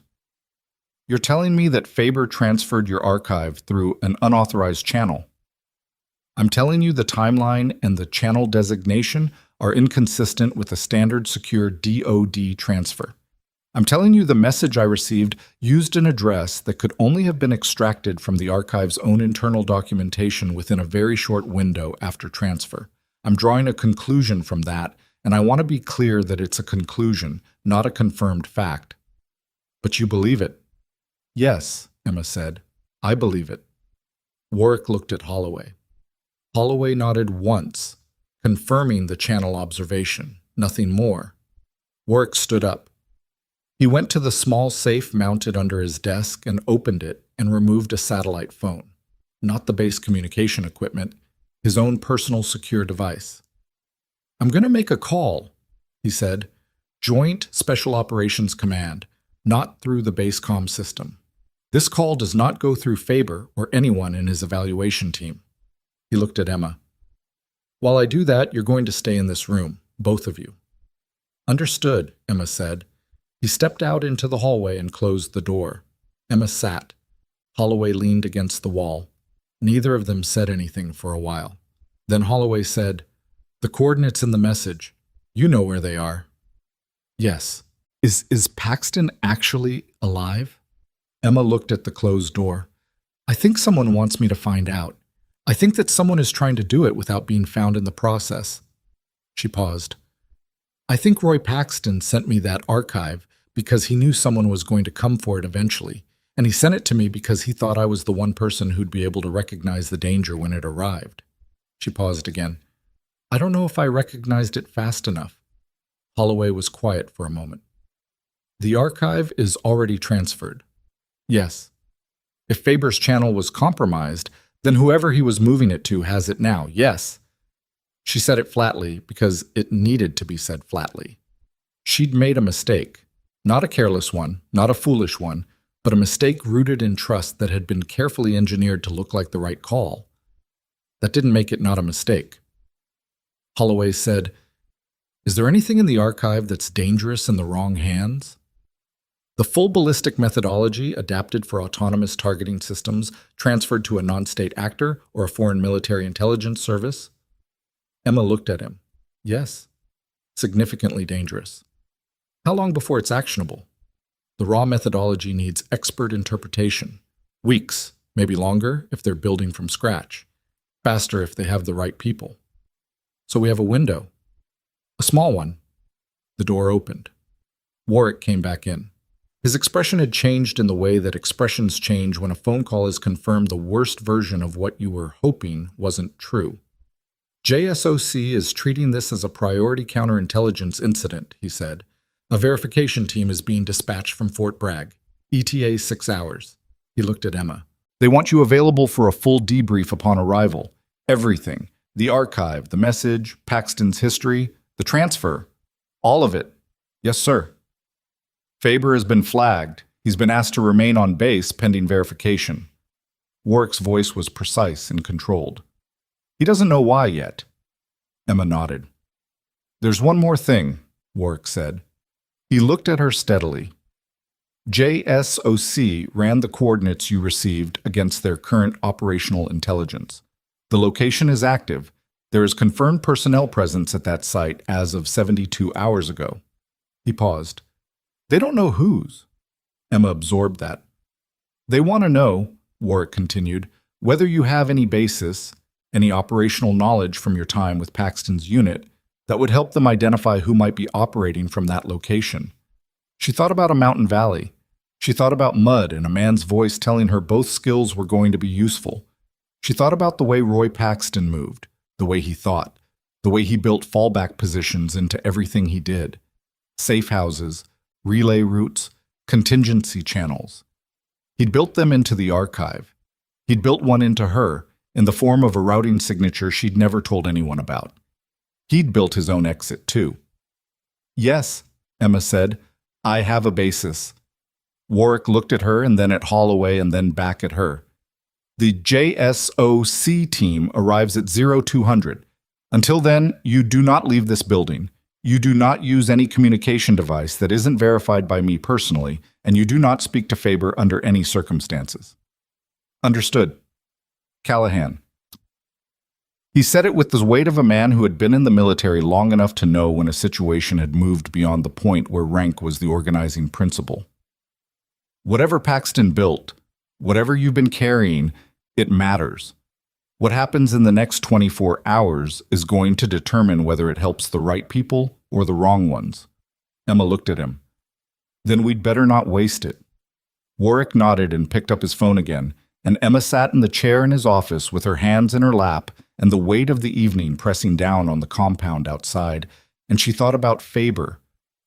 "You're telling me that Faber transferred your archive through an unauthorized channel?" "I'm telling you the timeline and the channel designation are inconsistent with a standard secure DoD transfer. I'm telling you the message I received used an address that could only have been extracted from the archive's own internal documentation within a very short window after transfer. I'm drawing a conclusion from that, and I want to be clear that it's a conclusion, not a confirmed fact." "But you believe it?" "Yes," Emma said. "I believe it." Warwick looked at Holloway. Holloway nodded once, confirming the channel observation, nothing more. Warwick stood up. He went to the small safe mounted under his desk and opened it and removed a satellite phone, not the base communication equipment, his own personal secure device. "I'm going to make a call," he said. "Joint Special Operations Command, not through the base comm system. This call does not go through Faber or anyone in his evaluation team." He looked at Emma. "While I do that, you're going to stay in this room, both of you." "Understood," Emma said. He stepped out into the hallway and closed the door. Emma sat. Holloway leaned against the wall. Neither of them said anything for a while. Then Holloway said, "The coordinates in the message. You know where they are." "Yes." Is Paxton actually alive?" Emma looked at the closed door. "I think someone wants me to find out. I think that someone is trying to do it without being found in the process." She paused. "I think Roy Paxton sent me that archive because he knew someone was going to come for it eventually, and he sent it to me because he thought I was the one person who'd be able to recognize the danger when it arrived." She paused again. "I don't know if I recognized it fast enough." Holloway was quiet for a moment. "The archive is already transferred." "Yes." "If Faber's channel was compromised, then whoever he was moving it to has it now, yes." She said it flatly because it needed to be said flatly. She'd made a mistake. Not a careless one, not a foolish one, but a mistake rooted in trust that had been carefully engineered to look like the right call. That didn't make it not a mistake. Holloway said, "Is there anything in the archive that's dangerous in the wrong hands?" The full ballistic methodology adapted for autonomous targeting systems transferred to a non-state actor or a foreign military intelligence service? Emma looked at him. "Yes. Significantly dangerous." "How long before it's actionable?" "The raw methodology needs expert interpretation. Weeks, maybe longer if they're building from scratch. Faster if they have the right people. So we have a window. A small one. The door opened. Warwick came back in. His expression had changed in the way that expressions change when a phone call has confirmed the worst version of what you were hoping wasn't true. JSOC is treating this as a priority counterintelligence incident, he said. A verification team is being dispatched from Fort Bragg. ETA 6 hours. He looked at Emma. They want you available for a full debrief upon arrival. Everything. The archive, the message, Paxton's history, the transfer. All of it. Yes, sir. Faber has been flagged. He's been asked to remain on base pending verification. Warwick's voice was precise and controlled. He doesn't know why yet. Emma nodded. There's one more thing, Warwick said. He looked at her steadily. JSOC ran the coordinates you received against their current operational intelligence. The location is active. There is confirmed personnel presence at that site as of 72 hours ago. He paused. They don't know whose. Emma absorbed that. They want to know, Warwick continued, whether you have any basis, any operational knowledge from your time with Paxton's unit that would help them identify who might be operating from that location. She thought about a mountain valley. She thought about mud and a man's voice telling her both skills were going to be useful. She thought about the way Roy Paxton moved, the way he thought, the way he built fallback positions into everything he did. Safe houses, relay routes, contingency channels. He'd built them into the archive. He'd built one into her, in the form of a routing signature she'd never told anyone about. He'd built his own exit, too. Yes, Emma said, I have a basis. Warwick looked at her and then at Holloway and then back at her. The JSOC team arrives at 0200. Until then, you do not leave this building. You do not use any communication device that isn't verified by me personally, and you do not speak to Faber under any circumstances. Understood. Callahan. He said it with the weight of a man who had been in the military long enough to know when a situation had moved beyond the point where rank was the organizing principle. Whatever Paxton built, whatever you've been carrying, it matters. What happens in the next 24 hours is going to determine whether it helps the right people or the wrong ones. Emma looked at him. Then we'd better not waste it. Warwick nodded and picked up his phone again, and Emma sat in the chair in his office with her hands in her lap and the weight of the evening pressing down on the compound outside, and she thought about Faber,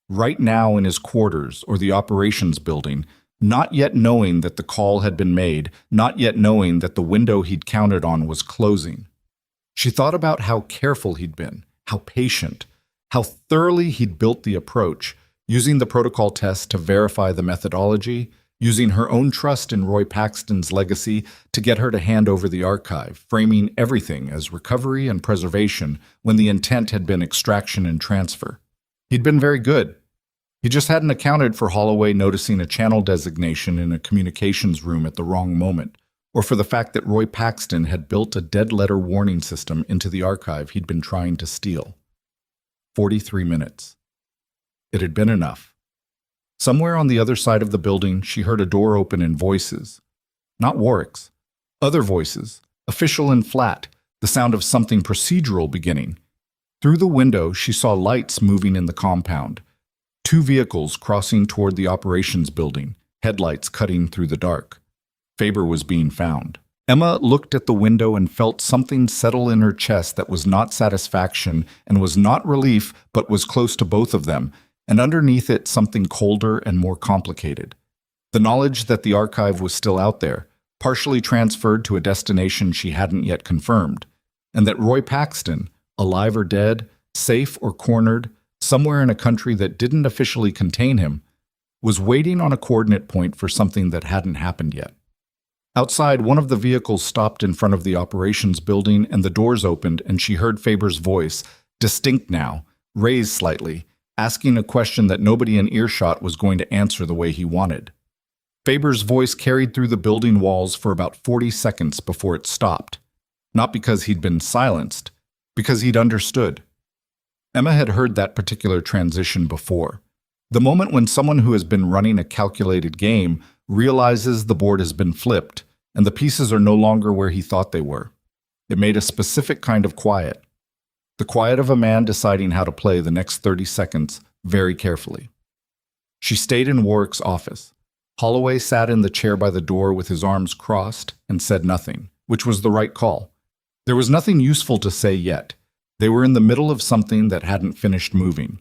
right now in his quarters or the operations building, not yet knowing that the call had been made, not yet knowing that the window he'd counted on was closing. She thought about how careful he'd been, how patient, how thoroughly he'd built the approach, using the protocol test to verify the methodology, using her own trust in Roy Paxton's legacy to get her to hand over the archive, framing everything as recovery and preservation when the intent had been extraction and transfer. He'd been very good. He just hadn't accounted for Holloway noticing a channel designation in a communications room at the wrong moment, or for the fact that Roy Paxton had built a dead-letter warning system into the archive he'd been trying to steal. 43 minutes. It had been enough. Somewhere on the other side of the building, she heard a door open and voices. Not Warwick's. Other voices, official and flat, the sound of something procedural beginning. Through the window, she saw lights moving in the compound. 2 vehicles crossing toward the operations building, headlights cutting through the dark. Faber was being found. Emma looked at the window and felt something settle in her chest that was not satisfaction and was not relief, but was close to both of them, and underneath it something colder and more complicated. The knowledge that the archive was still out there, partially transferred to a destination she hadn't yet confirmed, and that Roy Paxton, alive or dead, safe or cornered, somewhere in a country that didn't officially contain him, was waiting on a coordinate point for something that hadn't happened yet. Outside, one of the vehicles stopped in front of the operations building and the doors opened and she heard Faber's voice, distinct now, raised slightly, asking a question that nobody in earshot was going to answer the way he wanted. Faber's voice carried through the building walls for about 40 seconds before it stopped. Not because he'd been silenced, because he'd understood. Emma had heard that particular transition before. The moment when someone who has been running a calculated game realizes the board has been flipped and the pieces are no longer where he thought they were. It made a specific kind of quiet. The quiet of a man deciding how to play the next 30 seconds very carefully. She stayed in Warwick's office. Holloway sat in the chair by the door with his arms crossed and said nothing, which was the right call. There was nothing useful to say yet. They were in the middle of something that hadn't finished moving.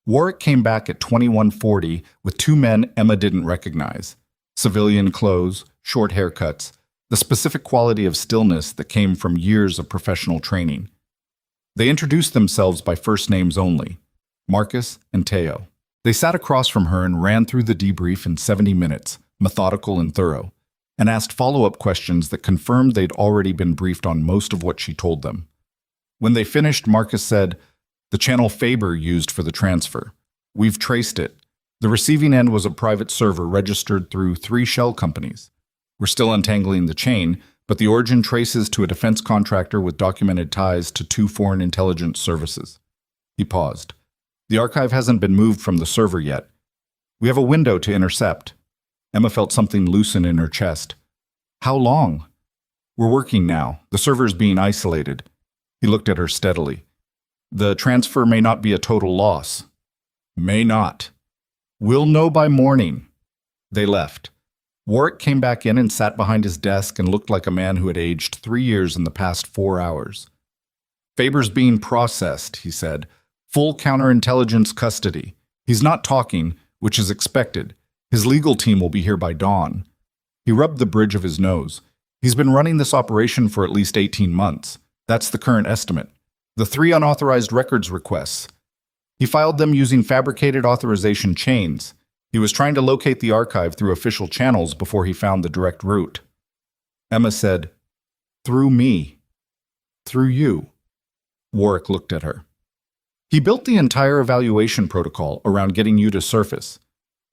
Warwick came back at 21:40 with two men Emma didn't recognize. Civilian clothes, short haircuts, the specific quality of stillness that came from years of professional training. They introduced themselves by first names only, Marcus and Teo. They sat across from her and ran through the debrief in 70 minutes, methodical and thorough, and asked follow-up questions that confirmed they'd already been briefed on most of what she told them. When they finished, Marcus said, "The channel Faber used for the transfer. We've traced it. The receiving end was a private server registered through 3 shell companies. We're still untangling the chain, but the origin traces to a defense contractor with documented ties to 2 foreign intelligence services." He paused. "The archive hasn't been moved from the server yet. We have a window to intercept." Emma felt something loosen in her chest. "How long?" "We're working now. The server's being isolated." He looked at her steadily. "The transfer may not be a total loss." "May not. We'll know by morning." They left. Warwick came back in and sat behind his desk and looked like a man who had aged 3 years in the past 4 hours. "Faber's being processed," he said. "Full counterintelligence custody. He's not talking, which is expected. His legal team will be here by dawn." He rubbed the bridge of his nose. "He's been running this operation for at least 18 months. That's the current estimate. The 3 unauthorized records requests. He filed them using fabricated authorization chains. He was trying to locate the archive through official channels before he found the direct route." Emma said, "Through me. Through you." Warwick looked at her. "He built the entire evaluation protocol around getting you to surface.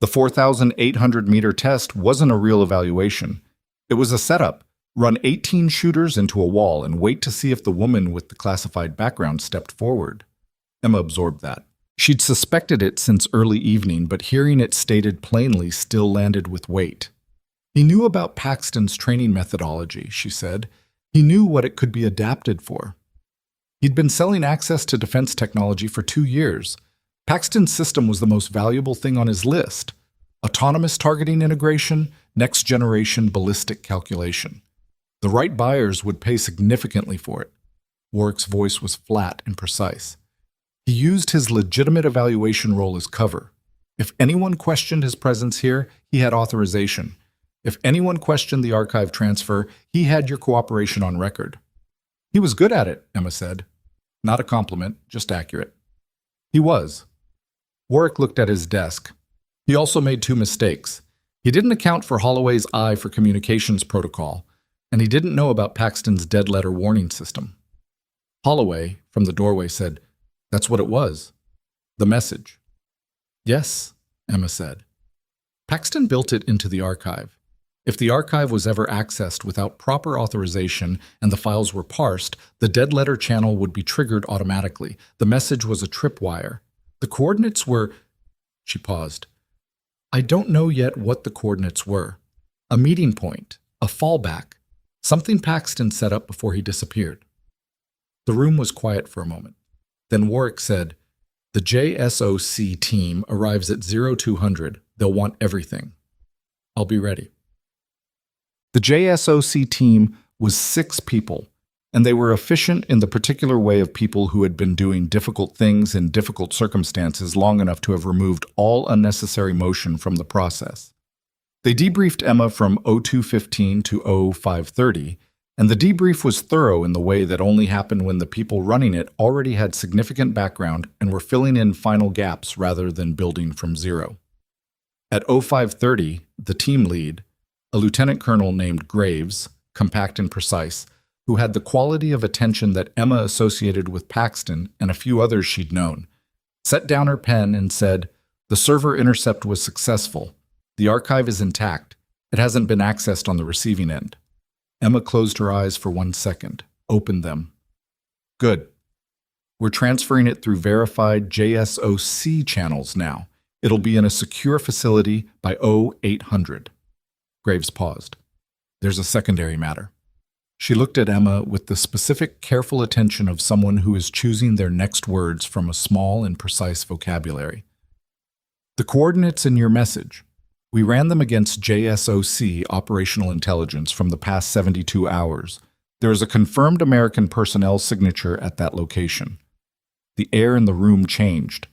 The 4,800-meter test wasn't a real evaluation. It was a setup. Run 18 shooters into a wall and wait to see if the woman with the classified background stepped forward." Emma absorbed that. She'd suspected it since early evening, but hearing it stated plainly still landed with weight. "He knew about Paxton's training methodology," she said. "He knew what it could be adapted for. He'd been selling access to defense technology for 2 years. Paxton's system was the most valuable thing on his list. Autonomous targeting integration, next-generation ballistic calculation. The right buyers would pay significantly for it." Warwick's voice was flat and precise. "He used his legitimate evaluation role as cover. If anyone questioned his presence here, he had authorization. If anyone questioned the archive transfer, he had your cooperation on record." "He was good at it," Emma said. Not a compliment, just accurate. "He was." Warwick looked at his desk. He also made 2 mistakes. He didn't account for Holloway's eye for communications protocol, and he didn't know about Paxton's dead letter warning system. Holloway, from the doorway, said, "That's what it was. The message." "Yes," Emma said. "Paxton built it into the archive. If the archive was ever accessed without proper authorization and the files were parsed, the dead letter channel would be triggered automatically. The message was a tripwire. The coordinates were—" She paused. "I don't know yet what the coordinates were. A meeting point, a fallback, something Paxton set up before he disappeared." The room was quiet for a moment. Then Warwick said, "The JSOC team arrives at 0200. They'll want everything. I'll be ready." The JSOC team was 6 people, and they were efficient in the particular way of people who had been doing difficult things in difficult circumstances long enough to have removed all unnecessary motion from the process. They debriefed Emma from 0215 to 0530, and the debrief was thorough in the way that only happened when the people running it already had significant background and were filling in final gaps rather than building from zero. At 0530, the team lead, a lieutenant colonel named Graves, compact and precise, who had the quality of attention that Emma associated with Paxton and a few others she'd known, set down her pen and said, "The server intercept was successful. The archive is intact. It hasn't been accessed on the receiving end." Emma closed her eyes for 1 second, opened them. "Good. We're transferring it through verified JSOC channels now. It'll be in a secure facility by 0800. Graves paused. "There's a secondary matter." She looked at Emma with the specific, careful attention of someone who is choosing their next words from a small and precise vocabulary. The coordinates in your message. We ran them against JSOC operational intelligence from the past 72 hours. There is a confirmed American personnel signature at that location. The air in the room changed.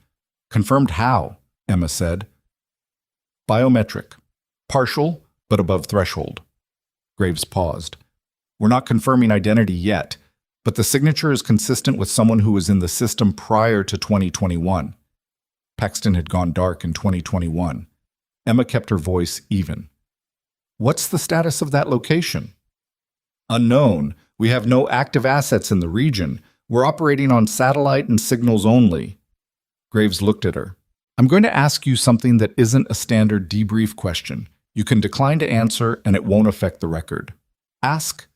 Confirmed how? Emma said. Biometric. Partial, but above threshold. Graves paused. We're not confirming identity yet, but the signature is consistent with someone who was in the system prior to 2021. Paxton had gone dark in 2021. Emma kept her voice even. What's the status of that location? Unknown. We have no active assets in the region. We're operating on satellite and signals only. Graves looked at her. I'm going to ask you something that isn't a standard debrief question. You can decline to answer and it won't affect the record. Ask.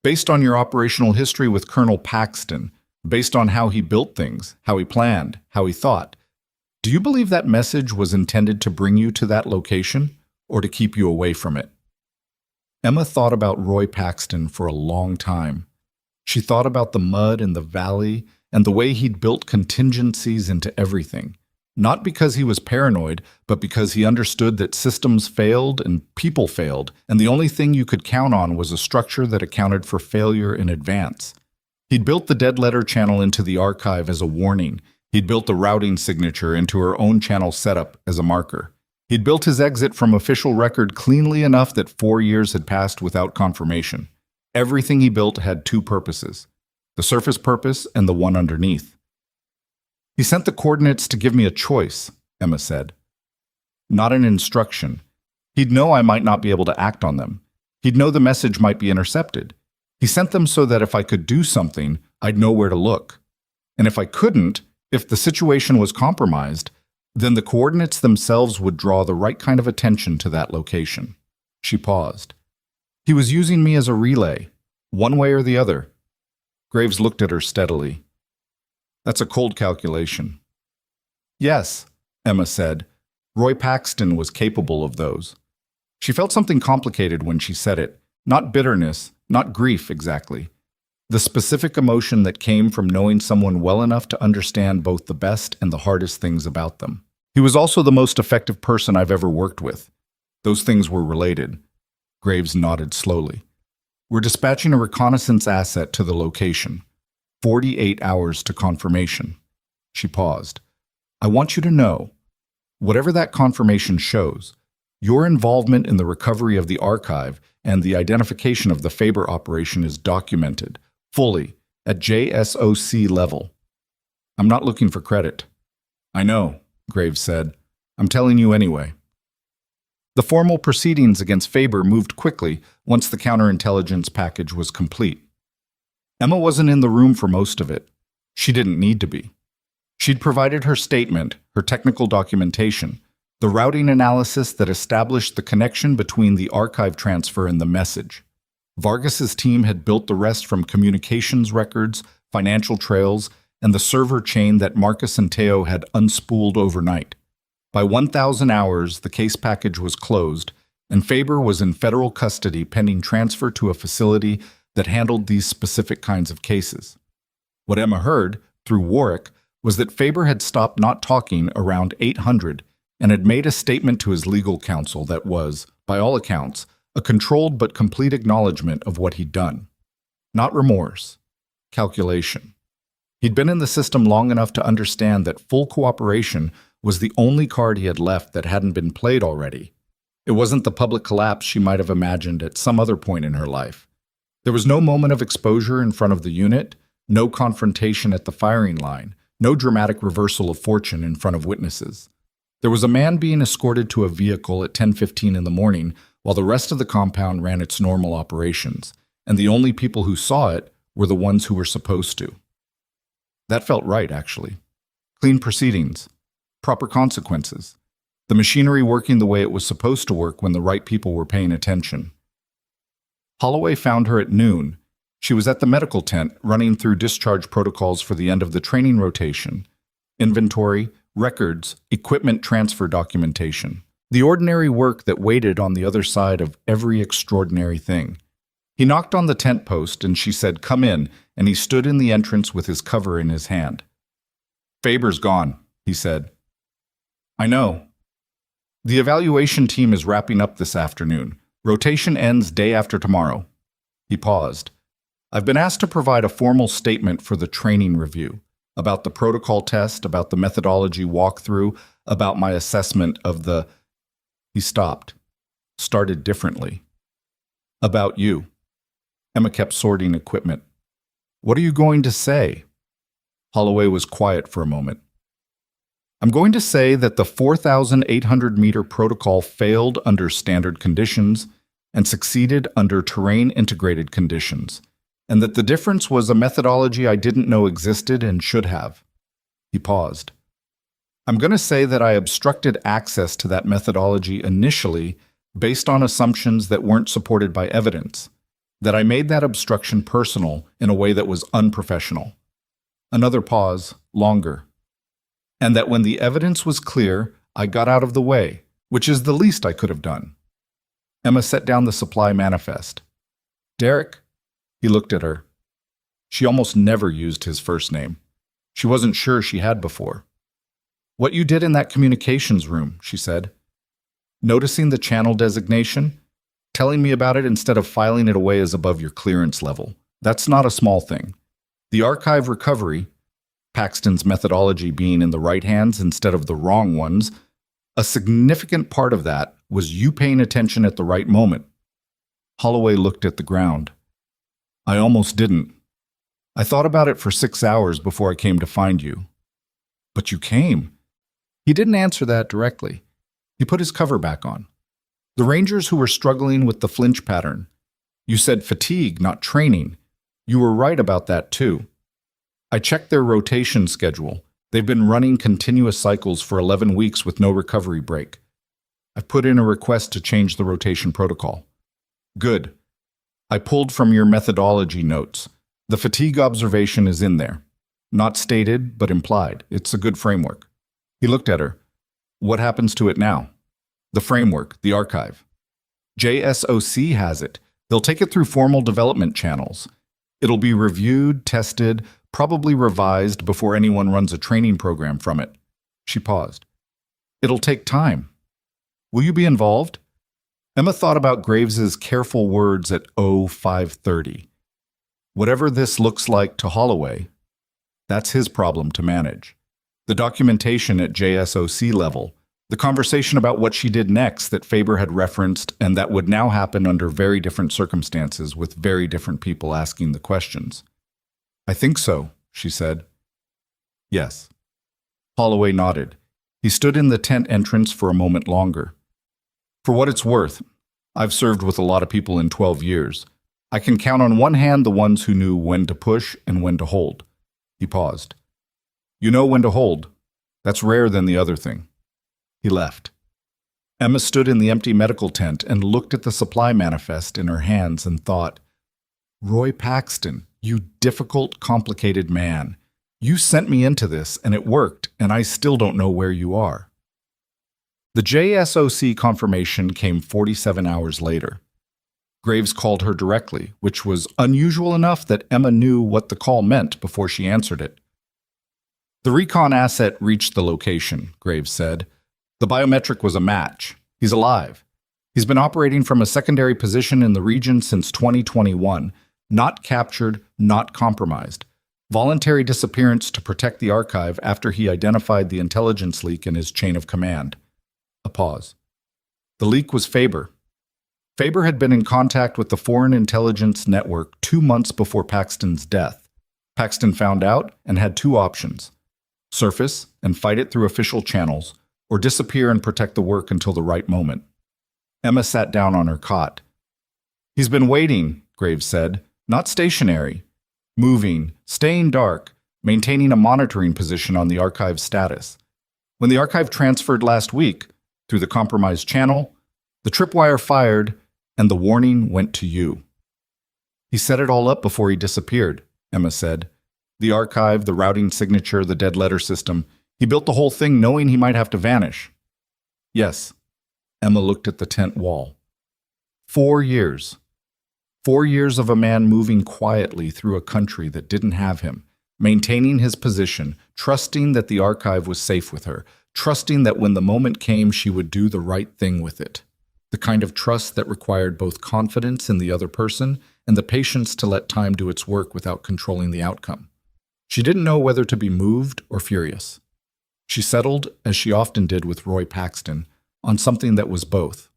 Based on your operational history with Colonel Paxton, based on how he built things, how he planned, how he thought, do you believe that message was intended to bring you to that location or to keep you away from it? Emma thought about Roy Paxton for a long time. She thought about the mud in the valley and the way he'd built contingencies into everything. Not because he was paranoid, but because he understood that systems failed and people failed, and the only thing you could count on was a structure that accounted for failure in advance. He'd built the dead letter channel into the archive as a warning. He'd built the routing signature into her own channel setup as a marker. He'd built his exit from official record cleanly enough that 4 years had passed without confirmation. Everything he built had two purposes, the surface purpose and the one underneath. He sent the coordinates to give me a choice, Emma said. Not an instruction. He'd know I might not be able to act on them. He'd know the message might be intercepted. He sent them so that if I could do something, I'd know where to look. And if I couldn't, if the situation was compromised, then the coordinates themselves would draw the right kind of attention to that location. She paused. He was using me as a relay, one way or the other. Graves looked at her steadily. That's a cold calculation. Yes, Emma said. Roy Paxton was capable of those. She felt something complicated when she said it. Not bitterness, not grief exactly. The specific emotion that came from knowing someone well enough to understand both the best and the hardest things about them. He was also the most effective person I've ever worked with. Those things were related. Graves nodded slowly. We're dispatching a reconnaissance asset to the location. 48 hours to confirmation. She paused. I want you to know, whatever that confirmation shows, your involvement in the recovery of the archive and the identification of the Faber operation is documented, fully, at JSOC level. I'm not looking for credit. I know, Graves said. I'm telling you anyway. The formal proceedings against Faber moved quickly once the counterintelligence package was complete. Emma wasn't in the room for most of it. She didn't need to be. She'd provided her statement, her technical documentation, the routing analysis that established the connection between the archive transfer and the message. Vargas's team had built the rest from communications records, financial trails, and the server chain that Marcus and Teo had unspooled overnight. By 1,000 hours, the case package was closed, and Faber was in federal custody pending transfer to a facility that handled these specific kinds of cases. What Emma heard, through Warwick, was that Faber had stopped not talking around 800 and had made a statement to his legal counsel that was, by all accounts, a controlled but complete acknowledgement of what he'd done. Not remorse. Calculation. He'd been in the system long enough to understand that full cooperation was the only card he had left that hadn't been played already. It wasn't the public collapse she might have imagined at some other point in her life. There was no moment of exposure in front of the unit, no confrontation at the firing line, no dramatic reversal of fortune in front of witnesses. There was a man being escorted to a vehicle at 10:15 in the morning while the rest of the compound ran its normal operations, and the only people who saw it were the ones who were supposed to. That felt right, actually. Clean proceedings, proper consequences, the machinery working the way it was supposed to work when the right people were paying attention. Holloway found her at noon. She was at the medical tent, running through discharge protocols for the end of the training rotation, inventory, records, equipment transfer documentation, the ordinary work that waited on the other side of every extraordinary thing. He knocked on the tent post and she said, "Come in," and he stood in the entrance with his cover in his hand. "Faber's gone," he said. "I know. The evaluation team is wrapping up this afternoon. Rotation ends day after tomorrow." He paused. "I've been asked to provide a formal statement for the training review, about the protocol test, about the methodology walkthrough, about my assessment of the—" He stopped, started differently. "About you." Emma kept sorting equipment. "What are you going to say?" Holloway was quiet for a moment. "I'm going to say that the 4,800-meter protocol failed under standard conditions and succeeded under terrain-integrated conditions, and that the difference was a methodology I didn't know existed and should have." He paused. "I'm going to say that I obstructed access to that methodology initially based on assumptions that weren't supported by evidence, that I made that obstruction personal in a way that was unprofessional." Another pause, longer. "And that when the evidence was clear, I got out of the way, which is the least I could have done." Emma set down the supply manifest. "Derek?" He looked at her. She almost never used his first name. She wasn't sure she had before. "What you did in that communications room," she said. "Noticing the channel designation, telling me about it instead of filing it away as above your clearance level. That's not a small thing. The archive recovery, Paxton's methodology being in the right hands instead of the wrong ones, a significant part of that was you paying attention at the right moment." Holloway looked at the ground. "I almost didn't. I thought about it for 6 hours before I came to find you." "But you came." He didn't answer that directly. He put his cover back on. "The Rangers who were struggling with the flinch pattern. You said fatigue, not training. You were right about that too. I checked their rotation schedule. They've been running continuous cycles for 11 weeks with no recovery break. I've put in a request to change the rotation protocol." "Good. I pulled from your methodology notes. The fatigue observation is in there. Not stated, but implied. It's a good framework." He looked at her. "What happens to it now?" "The framework, the archive. JSOC has it. They'll take it through formal development channels. It'll be reviewed, tested, probably revised before anyone runs a training program from it." She paused. "It'll take time. Will you be involved?" Emma thought about Graves's careful words at 0530. Whatever this looks like to Holloway, that's his problem to manage. The documentation at JSOC level, the conversation about what she did next that Faber had referenced and that would now happen under very different circumstances with very different people asking the questions. "I think so," she said. "Yes." Holloway nodded. He stood in the tent entrance for a moment longer. "For what it's worth, I've served with a lot of people in 12 years. I can count on one hand the ones who knew when to push and when to hold." He paused. "You know when to hold. That's rarer than the other thing." He left. Emma stood in the empty medical tent and looked at the supply manifest in her hands and thought, "Roy Paxton, you difficult, complicated man. You sent me into this, and it worked, and I still don't know where you are." The JSOC confirmation came 47 hours later. Graves called her directly, which was unusual enough that Emma knew what the call meant before she answered it. "The recon asset reached the location," Graves said. "The biometric was a match. He's alive. He's been operating from a secondary position in the region since 2021. Not captured, not compromised. Voluntary disappearance to protect the archive after he identified the intelligence leak in his chain of command." A pause. "The leak was Faber. Faber had been in contact with the Foreign Intelligence Network 2 months before Paxton's death. Paxton found out and had 2 options: surface and fight it through official channels, or disappear and protect the work until the right moment." Emma sat down on her cot. "He's been waiting," Graves said, "not stationary. Moving, staying dark, maintaining a monitoring position on the archive status. When the archive transferred last week, through the compromised channel, the tripwire fired, and the warning went to you." "He set it all up before he disappeared," Emma said. "The archive, the routing signature, the dead letter system. He built the whole thing knowing he might have to vanish." "Yes." Emma looked at the tent wall. 4 years. 4 years of a man moving quietly through a country that didn't have him, maintaining his position, trusting that the archive was safe with her, trusting that when the moment came she would do the right thing with it. The kind of trust that required both confidence in the other person and the patience to let time do its work without controlling the outcome. She didn't know whether to be moved or furious. She settled, as she often did with Roy Paxton, on something that was both.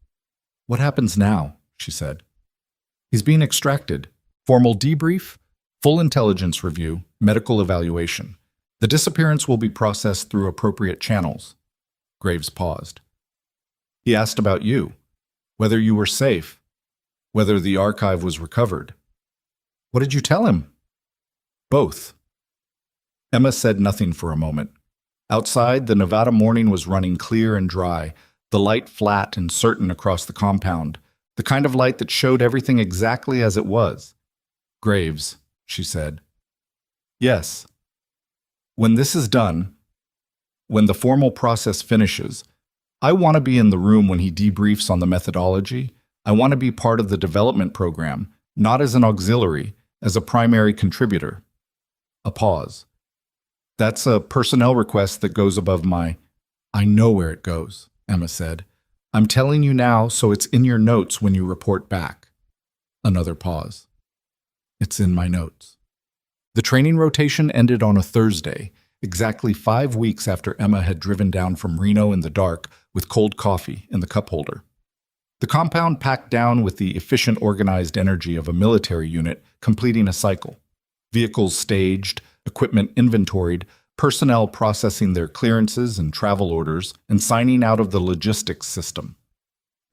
"What happens now?" she said. "He's being extracted. Formal debrief, full intelligence review, medical evaluation. The disappearance will be processed through appropriate channels." Graves paused. "He asked about you, whether you were safe, whether the archive was recovered." "What did you tell him?" "Both." Emma said nothing for a moment. Outside, the Nevada morning was running clear and dry, the light flat and certain across the compound, the kind of light that showed everything exactly as it was. "Graves," she said. "Yes. When this is done, when the formal process finishes, I want to be in the room when he debriefs on the methodology. I want to be part of the development program, not as an auxiliary, as a primary contributor." A pause. "That's a personnel request that goes above my—" "I know where it goes," Emma said. "I'm telling you now so it's in your notes when you report back." Another pause. "It's in my notes." The training rotation ended on a Thursday, exactly 5 weeks after Emma had driven down from Reno in the dark with cold coffee in the cup holder. The compound packed down with the efficient, organized energy of a military unit completing a cycle. Vehicles staged, equipment inventoried, personnel processing their clearances and travel orders, and signing out of the logistics system.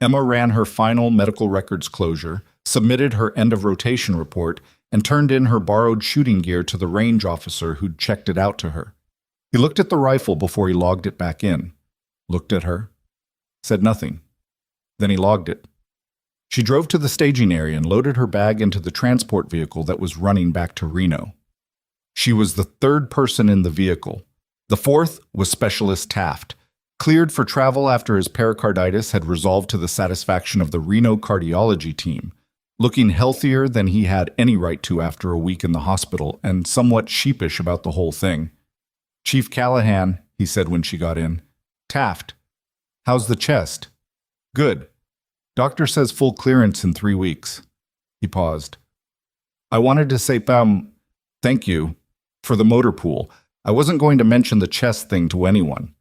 Emma ran her final medical records closure, submitted her end-of-rotation report, and turned in her borrowed shooting gear to the range officer who'd checked it out to her. He looked at the rifle before he logged it back in, looked at her, said nothing. Then he logged it. She drove to the staging area and loaded her bag into the transport vehicle that was running back to Reno. She was the third person in the vehicle. The fourth was Specialist Taft, cleared for travel after his pericarditis had resolved to the satisfaction of the Reno cardiology team, looking healthier than he had any right to after a week in the hospital and somewhat sheepish about the whole thing. "Chief Callahan," he said when she got in. "Taft, how's the chest?" "Good. Doctor says full clearance in 3 weeks." He paused. "I wanted to say, thank you for the motor pool. I wasn't going to mention the chest thing to anyone."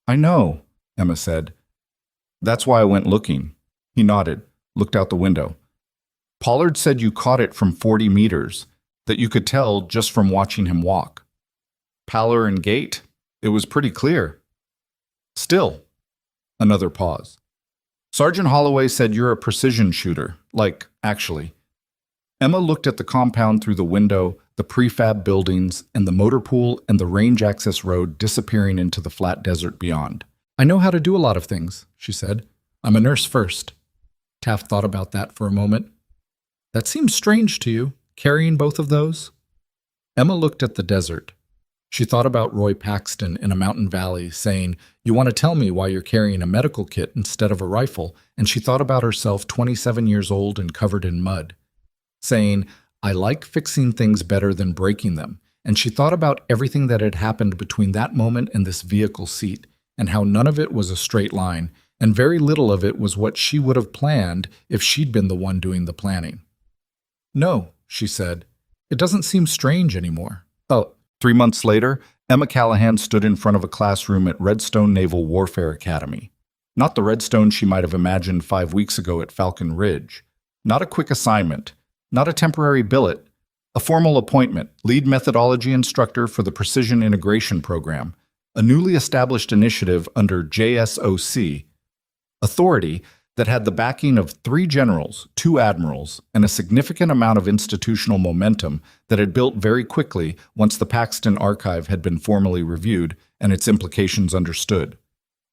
"I know," Emma said. "That's why I went looking." He nodded, looked out the window. "Pollard said you caught it from 40 meters, that you could tell just from watching him walk. Pallor and gait, it was pretty clear." "Still." Another pause. "Sergeant Holloway said you're a precision shooter, actually." Emma looked at the compound through the window, the prefab buildings, and the motor pool and the range access road disappearing into the flat desert beyond. "I know how to do a lot of things," she said. "I'm a nurse first." Taft thought about that for a moment. "That seems strange to you, carrying both of those?" Emma looked at the desert. She thought about Roy Paxton in a mountain valley saying, "You want to tell me why you're carrying a medical kit instead of a rifle?" And she thought about herself 27 years old and covered in mud, saying, "I like fixing things better than breaking them." And she thought about everything that had happened between that moment and this vehicle seat, and how none of it was a straight line, and very little of it was what she would have planned if she'd been the one doing the planning. "No," she said, "it doesn't seem strange anymore." 3 months later, Emma Callahan stood in front of a classroom at Redstone Naval Warfare Academy. Not the Redstone she might have imagined 5 weeks ago at Falcon Ridge. Not a quick assignment. Not a temporary billet. A formal appointment, lead methodology instructor for the Precision Integration Program, a newly established initiative under JSOC, authority that had the backing of 3 generals, 2 admirals, and a significant amount of institutional momentum that had built very quickly once the Paxton archive had been formally reviewed and its implications understood.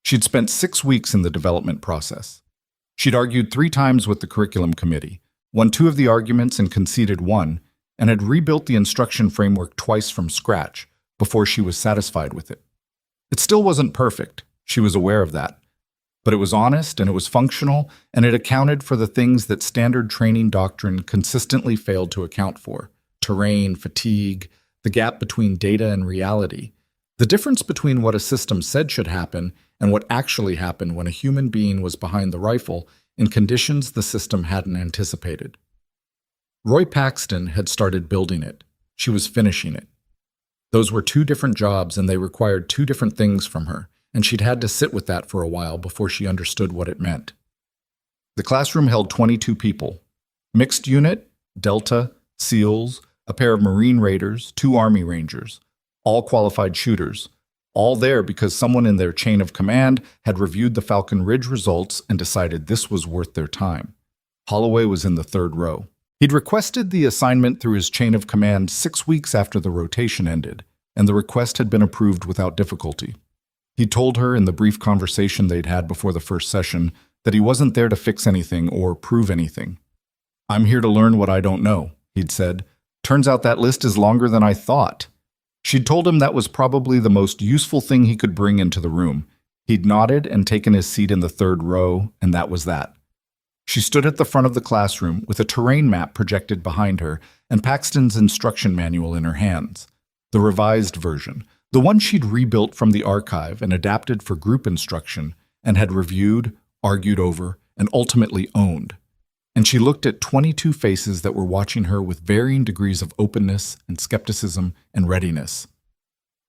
She'd spent 6 weeks in the development process. She'd argued 3 times with the curriculum committee, won 2 of the arguments and conceded 1, and had rebuilt the instruction framework twice from scratch before she was satisfied with it. It still wasn't perfect, she was aware of that. But it was honest and it was functional, and it accounted for the things that standard training doctrine consistently failed to account for: terrain, fatigue, the gap between data and reality, the difference between what a system said should happen and what actually happened when a human being was behind the rifle in conditions the system hadn't anticipated. Roy Paxton had started building it. She was finishing it. Those were two different jobs, and they required two different things from her, and she'd had to sit with that for a while before she understood what it meant. The classroom held 22 people. Mixed unit, Delta, SEALs, a pair of Marine Raiders, 2 Army Rangers, all qualified shooters, all there because someone in their chain of command had reviewed the Falcon Ridge results and decided this was worth their time. Holloway was in the 3rd row. He'd requested the assignment through his chain of command 6 weeks after the rotation ended, and the request had been approved without difficulty. He told her in the brief conversation they'd had before the first session that he wasn't there to fix anything or prove anything. "I'm here to learn what I don't know," he'd said. "Turns out that list is longer than I thought." She'd told him that was probably the most useful thing he could bring into the room. He'd nodded and taken his seat in the 3rd row, and that was that. She stood at the front of the classroom with a terrain map projected behind her and Paxton's instruction manual in her hands. The revised version, the one she'd rebuilt from the archive and adapted for group instruction and had reviewed, argued over, and ultimately owned. And she looked at 22 faces that were watching her with varying degrees of openness and skepticism and readiness.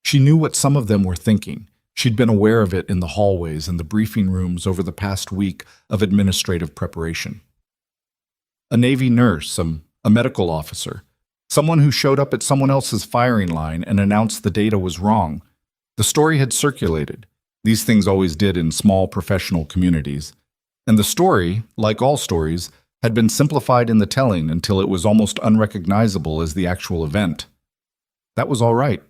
She knew what some of them were thinking. She'd been aware of it in the hallways and the briefing rooms over the past week of administrative preparation. A Navy nurse, a medical officer, someone who showed up at someone else's firing line and announced the data was wrong. The story had circulated. These things always did in small professional communities. And the story, like all stories, had been simplified in the telling until it was almost unrecognizable as the actual event. That was all right.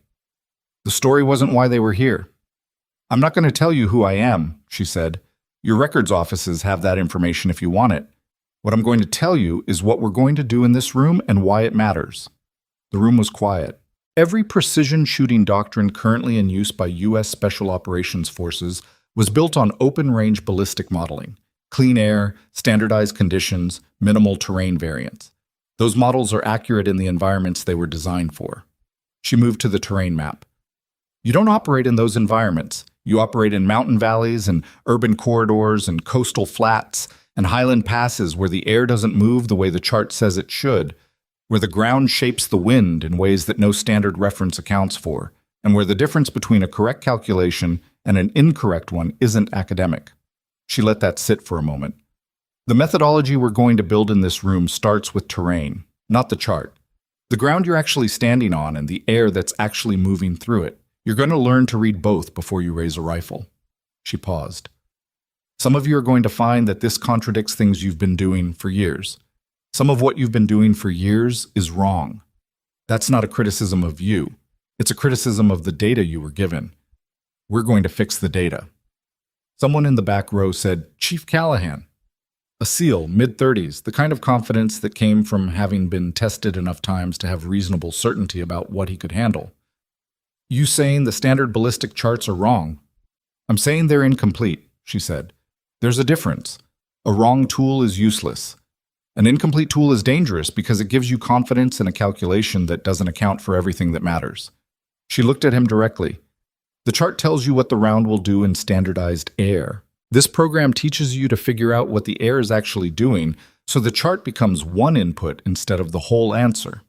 The story wasn't why they were here. "I'm not going to tell you who I am," she said. "Your records offices have that information if you want it. What I'm going to tell you is what we're going to do in this room and why it matters." The room was quiet. Every precision shooting doctrine currently in use by U.S. Special Operations Forces was built on open-range ballistic modeling: clean air, standardized conditions, minimal terrain variance. Those models are accurate in the environments they were designed for. She moved to the terrain map. You don't operate in those environments. You operate in mountain valleys and urban corridors and coastal flats and highland passes where the air doesn't move the way the chart says it should, where the ground shapes the wind in ways that no standard reference accounts for, and where the difference between a correct calculation and an incorrect one isn't academic. She let that sit for a moment. The methodology we're going to build in this room starts with terrain, not the chart. The ground you're actually standing on and the air that's actually moving through it. You're going to learn to read both before you raise a rifle. She paused. Some of you are going to find that this contradicts things you've been doing for years. Some of what you've been doing for years is wrong. That's not a criticism of you. It's a criticism of the data you were given. We're going to fix the data. Someone in the back row said, "Chief Callahan." A SEAL, mid-30s, the kind of confidence that came from having been tested enough times to have reasonable certainty about what he could handle. "You saying the standard ballistic charts are wrong?" "I'm saying they're incomplete," she said. "There's a difference. A wrong tool is useless. An incomplete tool is dangerous because it gives you confidence in a calculation that doesn't account for everything that matters." She looked at him directly. "The chart tells you what the round will do in standardized air. This program teaches you to figure out what the air is actually doing, so the chart becomes one input instead of the whole answer."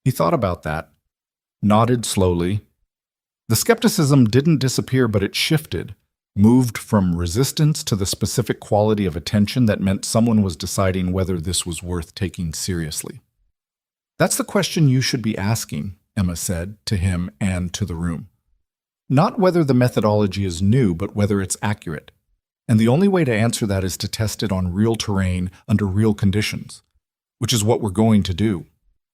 He thought about that, nodded slowly. The skepticism didn't disappear, but it shifted, moved from resistance to the specific quality of attention that meant someone was deciding whether this was worth taking seriously. "That's the question you should be asking," Emma said, to him and to the room. "Not whether the methodology is new, but whether it's accurate. And the only way to answer that is to test it on real terrain under real conditions, which is what we're going to do."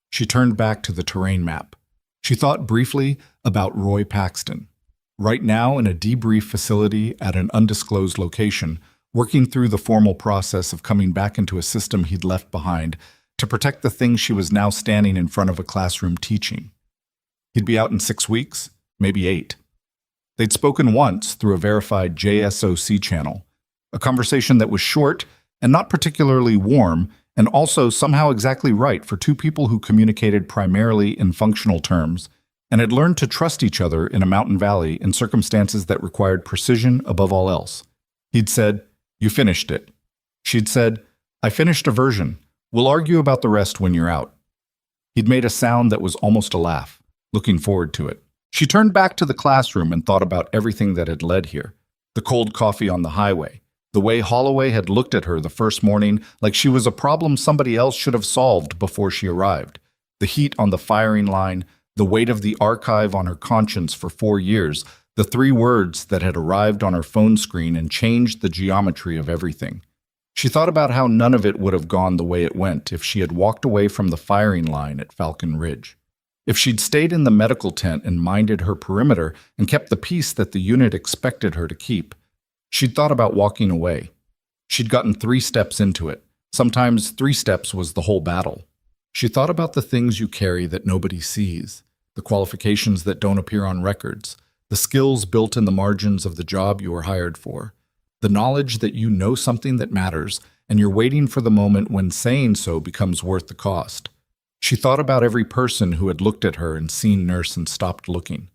She turned back to the terrain map. She thought briefly about Roy Paxton, right now in a debrief facility at an undisclosed location, working through the formal process of coming back into a system he'd left behind to protect the things she was now standing in front of a classroom teaching. He'd be out in 6 weeks, maybe 8. They'd spoken once through a verified JSOC channel, A conversation that was short and not particularly warm, and also somehow exactly right for two people who communicated primarily in functional terms and had learned to trust each other in a mountain valley in circumstances that required precision above all else. He'd said, "You finished it." She'd said, "I finished a version. We'll argue about the rest when you're out." He'd made a sound that was almost a laugh, looking forward to it. She turned back to the classroom and thought about everything that had led here. The cold coffee on the highway, the way Holloway had looked at her the first morning like she was a problem somebody else should have solved before she arrived, the heat on the firing line, the weight of the archive on her conscience for 4 years, the 3 words that had arrived on her phone screen and changed the geometry of everything. She thought about how none of it would have gone the way it went if she had walked away from the firing line at Falcon Ridge. If she'd stayed in the medical tent and minded her perimeter and kept the peace that the unit expected her to keep. She'd thought about walking away. She'd gotten 3 steps into it. Sometimes 3 steps was the whole battle. She thought about the things you carry that nobody sees, the qualifications that don't appear on records, the skills built in the margins of the job you were hired for, the knowledge that you know something that matters and you're waiting for the moment when saying so becomes worth the cost. She thought about every person who had looked at her and seen Nurse and stopped looking.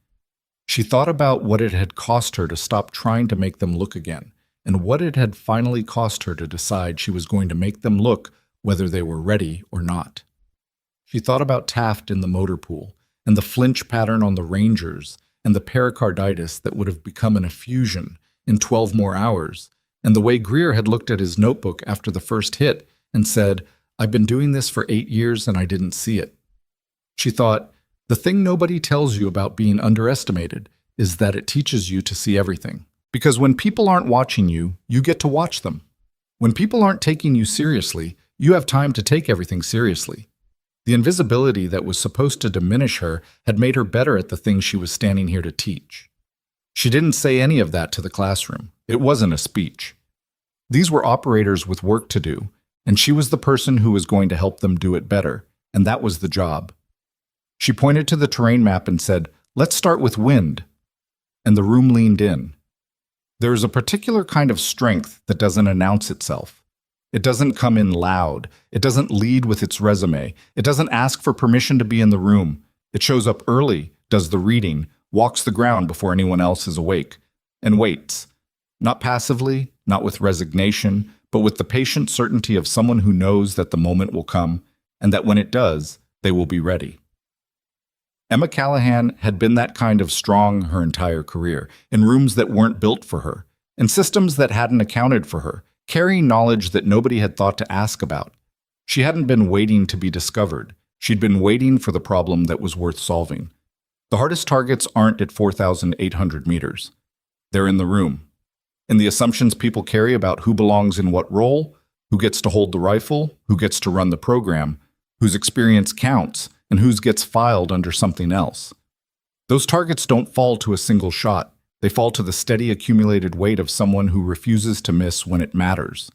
She thought about what it had cost her to stop trying to make them look again, and what it had finally cost her to decide she was going to make them look whether they were ready or not. She thought about Taft in the motor pool, and the flinch pattern on the Rangers, and the pericarditis that would have become an effusion in 12 more hours, and the way Greer had looked at his notebook after the first hit and said, "I've been doing this for 8 years and I didn't see it." She thought, the thing nobody tells you about being underestimated is that it teaches you to see everything. Because when people aren't watching you, you get to watch them. When people aren't taking you seriously, you have time to take everything seriously. The invisibility that was supposed to diminish her had made her better at the things she was standing here to teach. She didn't say any of that to the classroom. It wasn't a speech. These were operators with work to do, and she was the person who was going to help them do it better, and that was the job. She pointed to the terrain map and said, "Let's start with wind." And the room leaned in. There is a particular kind of strength that doesn't announce itself. It doesn't come in loud. It doesn't lead with its resume. It doesn't ask for permission to be in the room. It shows up early, does the reading, walks the ground before anyone else is awake, and waits. Not passively, not with resignation, but with the patient certainty of someone who knows that the moment will come, and that when it does, they will be ready. Emma Callahan had been that kind of strong her entire career, in rooms that weren't built for her, in systems that hadn't accounted for her, carrying knowledge that nobody had thought to ask about. She hadn't been waiting to be discovered. She'd been waiting for the problem that was worth solving. The hardest targets aren't at 4,800 meters. They're in the room. In the assumptions people carry about who belongs in what role, who gets to hold the rifle, who gets to run the program, whose experience counts, and whose gets filed under something else. Those targets don't fall to a single shot. They fall to the steady accumulated weight of someone who refuses to miss when it matters.